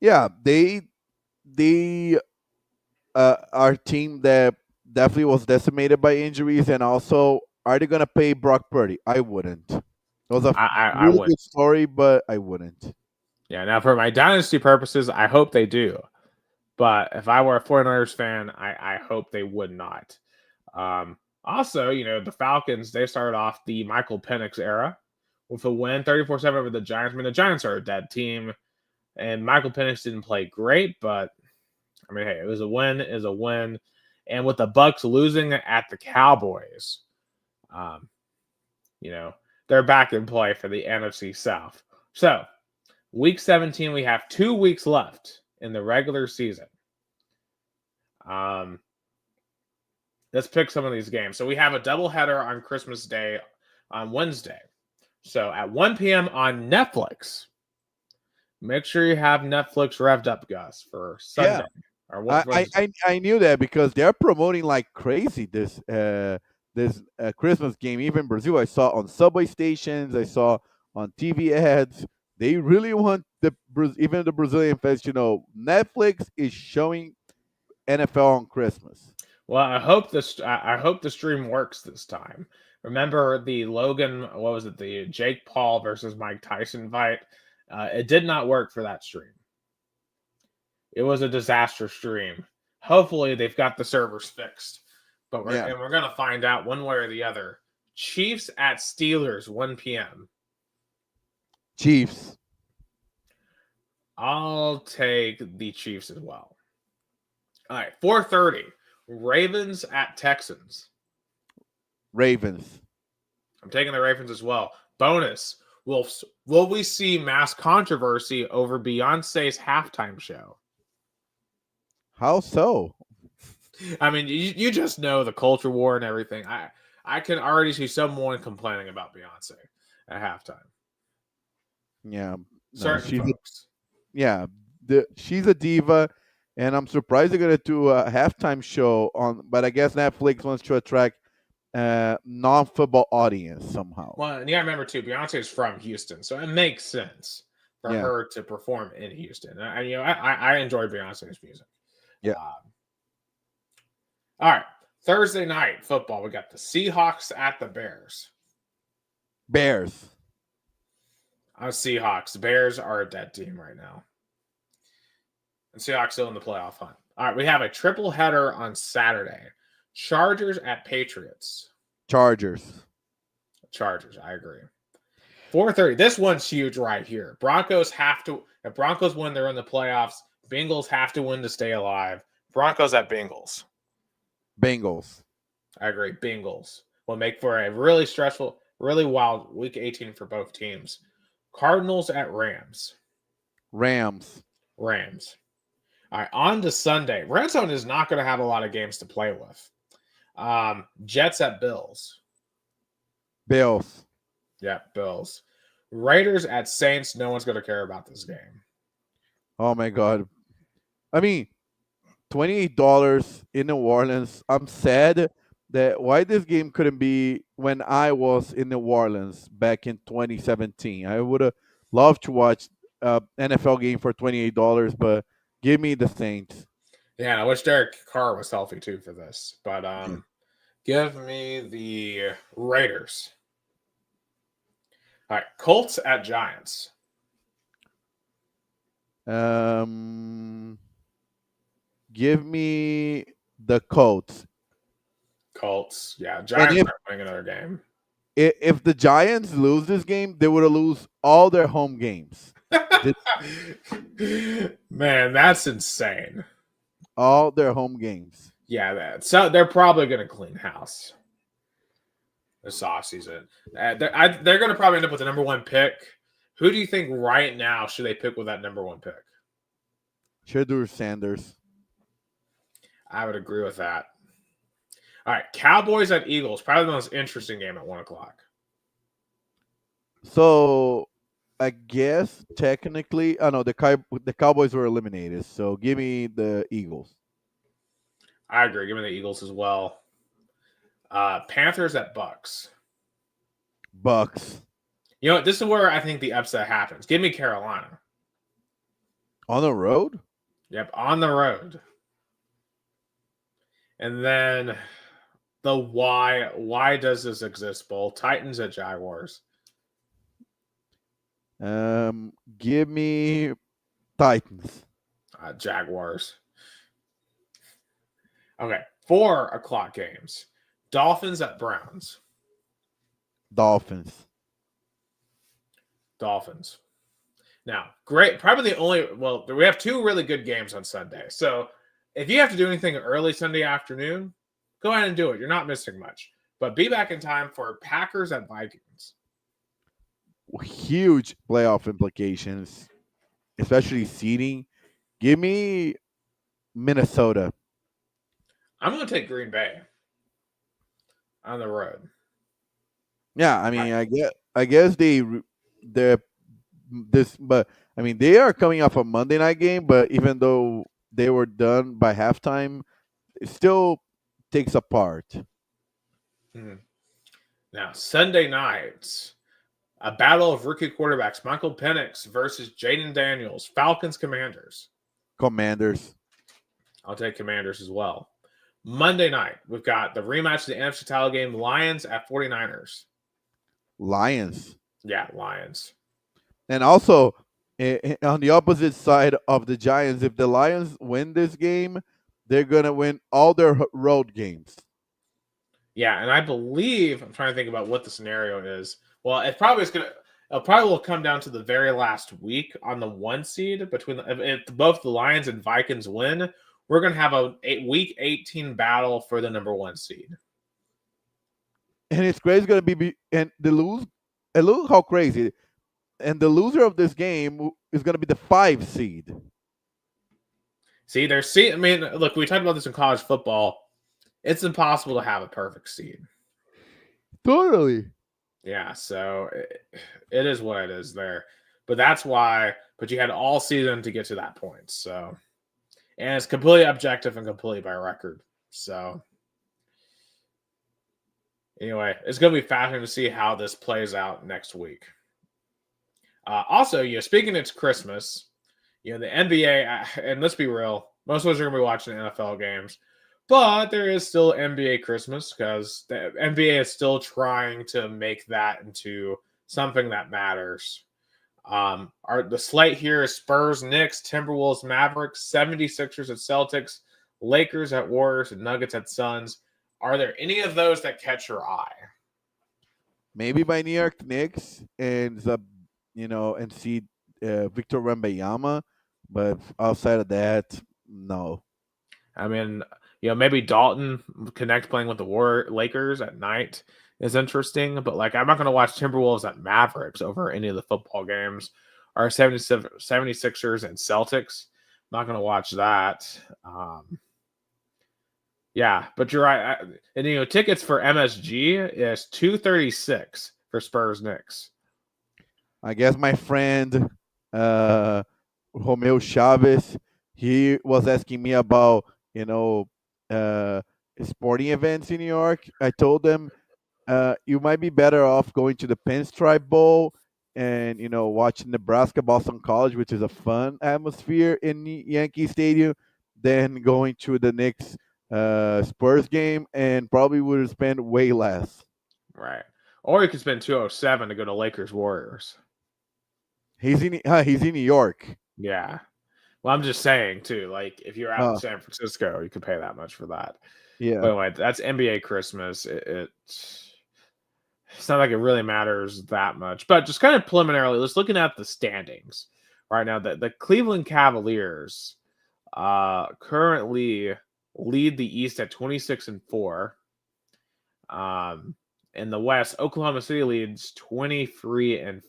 B: Yeah, they are a team that definitely was decimated by injuries, and also, are they gonna pay Brock Purdy? I wouldn't. It was a
A: I
B: really
A: wouldn't.
B: good story, but I wouldn't.
A: Yeah, now for my dynasty purposes, I hope they do. But if I were a 49ers fan, I hope they would not. Also, the Falcons, they started off the Michael Penix era with a win 34-7 over the Giants. I mean, the Giants are a dead team, and Michael Penix didn't play great, but I mean, hey, it was a win is a win. And with the Bucs losing at the Cowboys, they're back in play for the NFC South. So, Week 17, we have 2 weeks left in the regular season. Let's pick some of these games. So we have a doubleheader on Christmas Day on Wednesday. So at 1 p.m. on Netflix. Make sure you have Netflix revved up, Gus, for Sunday.
B: Yeah. I knew that because they're promoting like crazy this Christmas game. Even Brazil, I saw on subway stations. I saw on TV ads. They really want even the Brazilian fans. Netflix is showing NFL on Christmas.
A: Well, I hope the stream works this time. Remember the Logan? What was it? The Jake Paul versus Mike Tyson fight. It did not work for that stream. It was a disaster stream. Hopefully, they've got the servers fixed. But we're gonna find out one way or the other. Chiefs at Steelers, 1 p.m.
B: Chiefs.
A: I'll take the Chiefs as well. All right, 4:30. Ravens at Texans.
B: Ravens.
A: I'm taking the Ravens as well. Bonus. Will we see mass controversy over Beyonce's halftime show?
B: How so?
A: I mean, you just know the culture war and everything. I can already see someone complaining about Beyonce at halftime.
B: Yeah.
A: Certain folks.
B: Yeah. She's a diva. And I'm surprised they're going to do a halftime show but I guess Netflix wants to attract non-football audience somehow.
A: Well, and you got to remember too, Beyonce is from Houston, so it makes sense for her to perform in Houston. I enjoy Beyonce's music.
B: Yeah.
A: All right, Thursday night football. We got the Seahawks at the Bears.
B: Bears.
A: Seahawks. The Bears are a dead team right now. And Seahawks still in the playoff hunt. All right, we have a triple header on Saturday. Chargers at Patriots.
B: Chargers,
A: I agree. 4:30. This one's huge right here. Broncos have to. If Broncos win, they're in the playoffs. Bengals have to win to stay alive. Broncos at Bengals.
B: Bengals.
A: I agree. Bengals will make for a really stressful, really wild Week 18 for both teams. Cardinals at Rams.
B: Rams.
A: All right, on to Sunday. Red Zone is not going to have a lot of games to play with. Jets at Bills.
B: Bills.
A: Yeah, Bills. Raiders at Saints. No one's going to care about this game.
B: Oh, my God. I mean, $28 in New Orleans. I'm sad that why this game couldn't be when I was in New Orleans back in 2017. I would have loved to watch an NFL game for $28, but give me the Saints.
A: Yeah, and I wish Derek Carr was healthy too for this. But give me the Raiders. All right, Colts at Giants.
B: Give me the Colts.
A: Colts, yeah. Giants aren't winning another game.
B: If the Giants lose this game, they would lose all their home games.
A: Man, that's insane.
B: All their home games.
A: Yeah, so they're probably going to clean house this offseason. They're going to probably end up with the number one pick. Who do you think right now should they pick with that number 1 pick?
B: Shadur Sanders.
A: I would agree with that. All right, Cowboys at Eagles, probably the most interesting game at 1:00.
B: So I guess technically, no, the Cowboys were eliminated. So give me the Eagles.
A: I agree. Give me the Eagles as well. Panthers at Bucks.
B: Bucks
A: You know what? This is where I think the upset happens. Give me Carolina.
B: on the road.
A: Yep, on the road. And then the why does this exist bowl? Titans at Jaguars.
B: Give me Titans.
A: Jaguars. Okay, 4:00 games. Dolphins at Browns.
B: Dolphins.
A: Dolphins. Now, great. Probably the only. Well, we have 2 really good games on Sunday. So if you have to do anything early Sunday afternoon, go ahead and do it. You're not missing much. But be back in time for Packers at Vikings.
B: Huge playoff implications, especially seeding. Give me Minnesota.
A: I'm going to take Green Bay on the road.
B: Yeah, I mean, I guess they're this, but I mean they are coming off a Monday night game. But even though they were done by halftime, it still takes a part.
A: Now, Sunday nights, a battle of rookie quarterbacks: Michael Penix versus Jaden Daniels. Falcons, Commanders.
B: Commanders.
A: I'll take Commanders as well. Monday night, we've got the rematch of the NFC title game: Lions at 49ers.
B: Lions.
A: Yeah, Lions.
B: And also, on the opposite side of the Giants, if the Lions win this game, they're going to win all their road games.
A: Yeah, and I believe, I'm trying to think about what the scenario is. Well, it probably will come down to the very last week on the 1 seed. If both the Lions and Vikings win, we're going to have a week 18 battle for the number 1 seed.
B: And it's crazy. It's going to be, and look how crazy. And the loser of this game is going to be the 5 seed.
A: See, I mean, look, we talked about this in college football. It's impossible to have a perfect seed.
B: Totally.
A: Yeah, so it is what it is there. But that's why, but you had all season to get to that point. So, and it's completely objective and completely by record. So, anyway, it's going to be fascinating to see how this plays out next week. Also, speaking it's Christmas, the NBA, and let's be real, most of us are going to be watching NFL games, but there is still NBA Christmas because the NBA is still trying to make that into something that matters. The slate here is Spurs, Knicks, Timberwolves, Mavericks, 76ers at Celtics, Lakers at Warriors, and Nuggets at Suns. Are there any of those that catch your eye?
B: Maybe my New York Knicks and and see Victor Wembanyama, but outside of that, no.
A: I mean, maybe Dalton Connect playing with the Lakers at night is interesting, but I'm not going to watch Timberwolves at Mavericks over any of the football games. Or 76ers and Celtics. I'm not going to watch that. Yeah, but you're right. And tickets for MSG is $236 for Spurs Knicks.
B: I guess my friend Romeo Chavez, he was asking me about sporting events in New York. I told them you might be better off going to the Pinstripe Bowl and watching Nebraska Boston College, which is a fun atmosphere in Yankee Stadium, than going to the Knicks Spurs game, and probably would spend way less.
A: Right. Or you could spend $207 to go to Lakers Warriors.
B: He's in New York.
A: Yeah. Well, I'm just saying too. If you're out in San Francisco, you could pay that much for that.
B: Yeah.
A: But anyway, that's NBA Christmas. It's not like it really matters that much. But just kind of preliminarily, let's looking at the standings right now. The Cleveland Cavaliers currently lead the East at 26-4. In the West, Oklahoma City leads 23-5.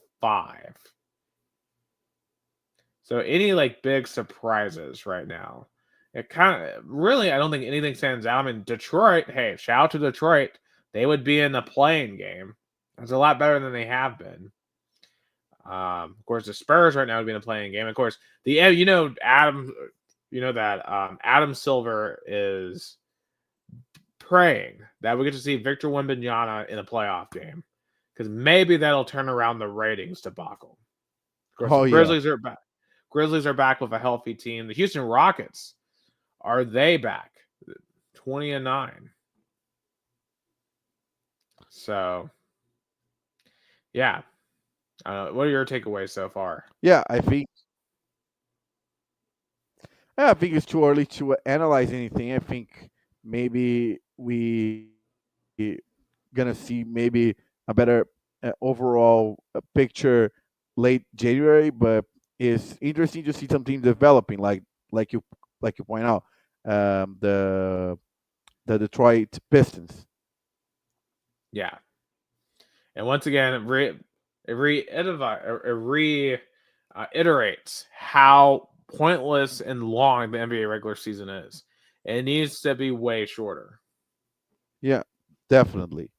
A: So any like big surprises right now? It kind of really, I don't think anything stands out. I mean, Detroit. Hey, shout out to Detroit. They would be in the playing game. It's a lot better than they have been. Of course, the Spurs right now would be in the playing game. Of course, Adam, that Adam Silver is praying that we get to see Victor Wembanyama in a playoff game because maybe that'll turn around the ratings debacle. Of course, the Grizzlies are back. Grizzlies are back with a healthy team. The Houston Rockets, are they back? 20-9. So, yeah. What are your takeaways so far?
B: Yeah, I think it's too early to analyze anything. I think maybe we gonna see maybe a better overall picture late January, but it's interesting to see some teams developing, like you point out, the Detroit Pistons.
A: Yeah, and once again, it reiterates how pointless and long the NBA regular season is. It needs to be way shorter.
B: Yeah, definitely.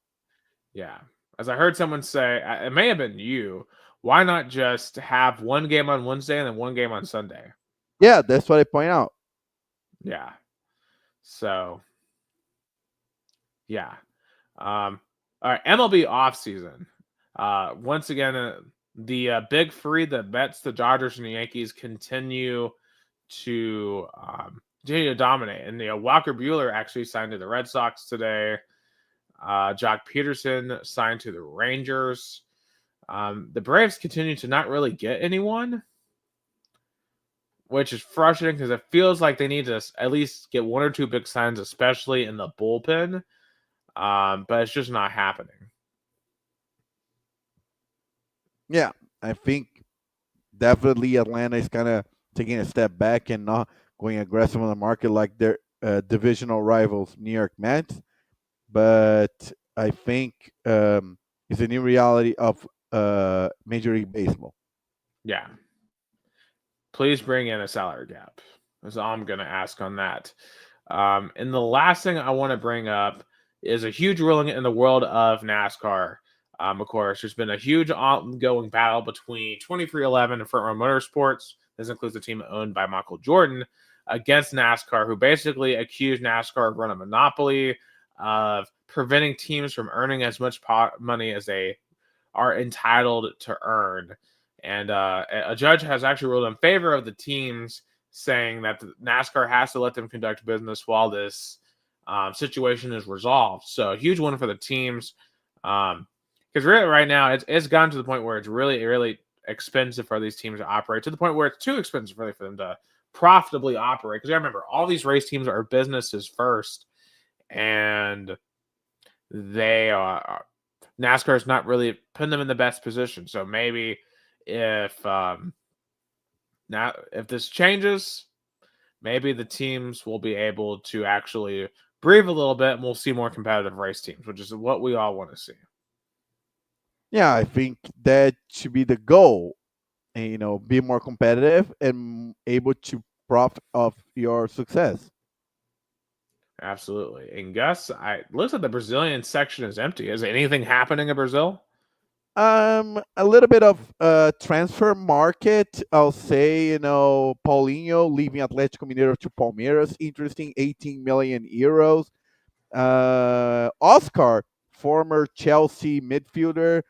A: Yeah. As I heard someone say, it may have been you, why not just have one game on Wednesday and then one game on Sunday?
B: Yeah, that's what I point out.
A: Yeah. So, yeah. All right, MLB offseason. Once again, the big three, the Mets, the Dodgers, and the Yankees continue to dominate. And Walker Buehler actually signed to the Red Sox today. Jock Peterson signed to the Rangers. The Braves continue to not really get anyone, which is frustrating because it feels like they need to at least get one or two big signs, especially in the bullpen. But it's just not happening.
B: Yeah, I think definitely Atlanta is kind of taking a step back and not going aggressive on the market like their divisional rivals, New York Mets. But I think it's a new reality of Major League Baseball.
A: Yeah. Please bring in a salary cap. That's all I'm going to ask on that. And the last thing I want to bring up is a huge ruling in the world of NASCAR. Of course, there's been a huge ongoing battle between 23XI and Front Row Motorsports. This includes the team owned by Michael Jordan against NASCAR, who basically accused NASCAR of running a monopoly, of preventing teams from earning as much money as they are entitled to earn. And a judge has actually ruled in favor of the teams, saying that the NASCAR has to let them conduct business while this situation is resolved. So a huge one for the teams. Because really right now, it's gotten to the point where it's really, really expensive for these teams to operate, to the point where it's too expensive really for them to profitably operate. Because I remember, all these race teams are businesses first, and they are NASCAR is not really putting them in the best position. So maybe if this changes, maybe the teams will be able to actually breathe a little bit, and we'll see more competitive race teams, which is what we all want to see.
B: Yeah, I think that should be the goal, and be more competitive and able to profit off your success.
A: Absolutely. And Gus, looks like the Brazilian section is empty. Is anything happening in Brazil?
B: A little bit of transfer market. I'll say, Paulinho leaving Atlético Mineiro to Palmeiras. Interesting, 18 million euros. Oscar, former Chelsea midfielder,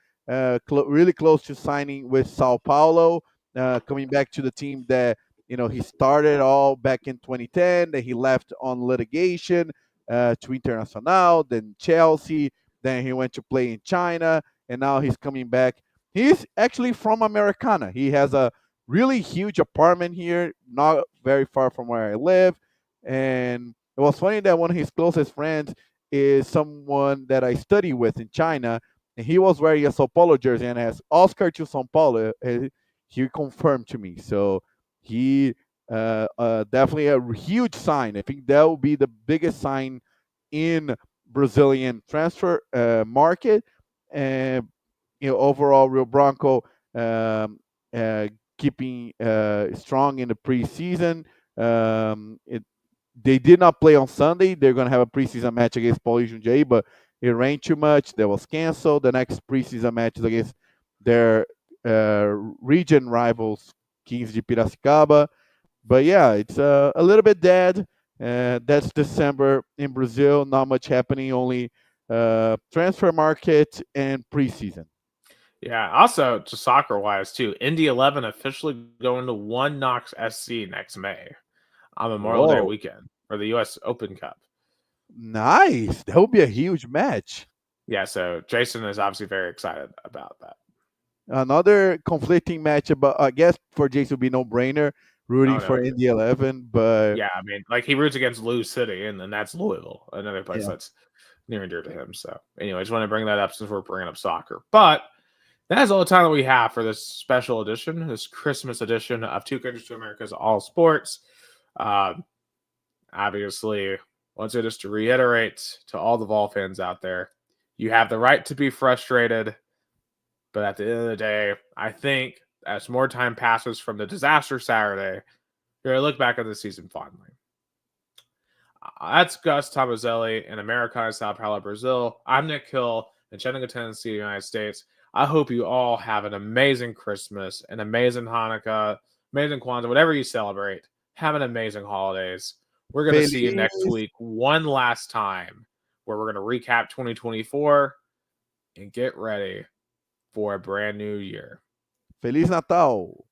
B: really close to signing with Sao Paulo, coming back to the team that he started all back in 2010. That he left on litigation to Internacional, then Chelsea, then he went to play in China, and now he's coming back. He's actually from Americana. He has a really huge apartment here, not very far from where I live, and it was funny that one of his closest friends is someone that I study with in China, and he was wearing a Sao Paulo jersey and has Oscar to Sao Paulo. He confirmed to me. So he definitely a huge sign. I think that will be the biggest sign in Brazilian transfer market. And overall, Rio Branco keeping strong in the preseason. They did not play on Sunday. They're going to have a preseason match against Pauli Jundiaí, but it rained too much. That was canceled. The next preseason match is against their region rivals, Kings de Piracicaba. But yeah, it's a little bit dead. That's December in Brazil. Not much happening. Only transfer market and preseason.
A: Yeah. Also, just soccer wise too, Indy 11 officially going to One Knox SC next May on Memorial Day weekend for the U.S. Open Cup.
B: Nice. That would be a huge match.
A: Yeah. So Jason is obviously very excited about that.
B: Another conflicting match, but I guess for Jason would be no brainer rooting for Indy 11. But
A: yeah, I mean, like he roots against Lou City, and then that's Louisville, another place that's near and dear to him. So anyway, I just want to bring that up since we're bringing up soccer. But that is all the time that we have for this special edition, this Christmas edition of Two Countries, Two Americas, All Sports. Obviously, once again, just to reiterate to all the Vol fans out there, you have the right to be frustrated. But at the end of the day, I think as more time passes from the disaster Saturday, you're going to look back at the season fondly. That's Gus Tomazeli in Americana, Sao Paulo, Brazil. I'm Nick Hill in Chattanooga, Tennessee, United States. I hope you all have an amazing Christmas, an amazing Hanukkah, amazing Kwanzaa, whatever you celebrate. Have an amazing holidays. We're going to see you next week one last time where we're going to recap 2024 and get ready for a brand new year.
B: Feliz Natal.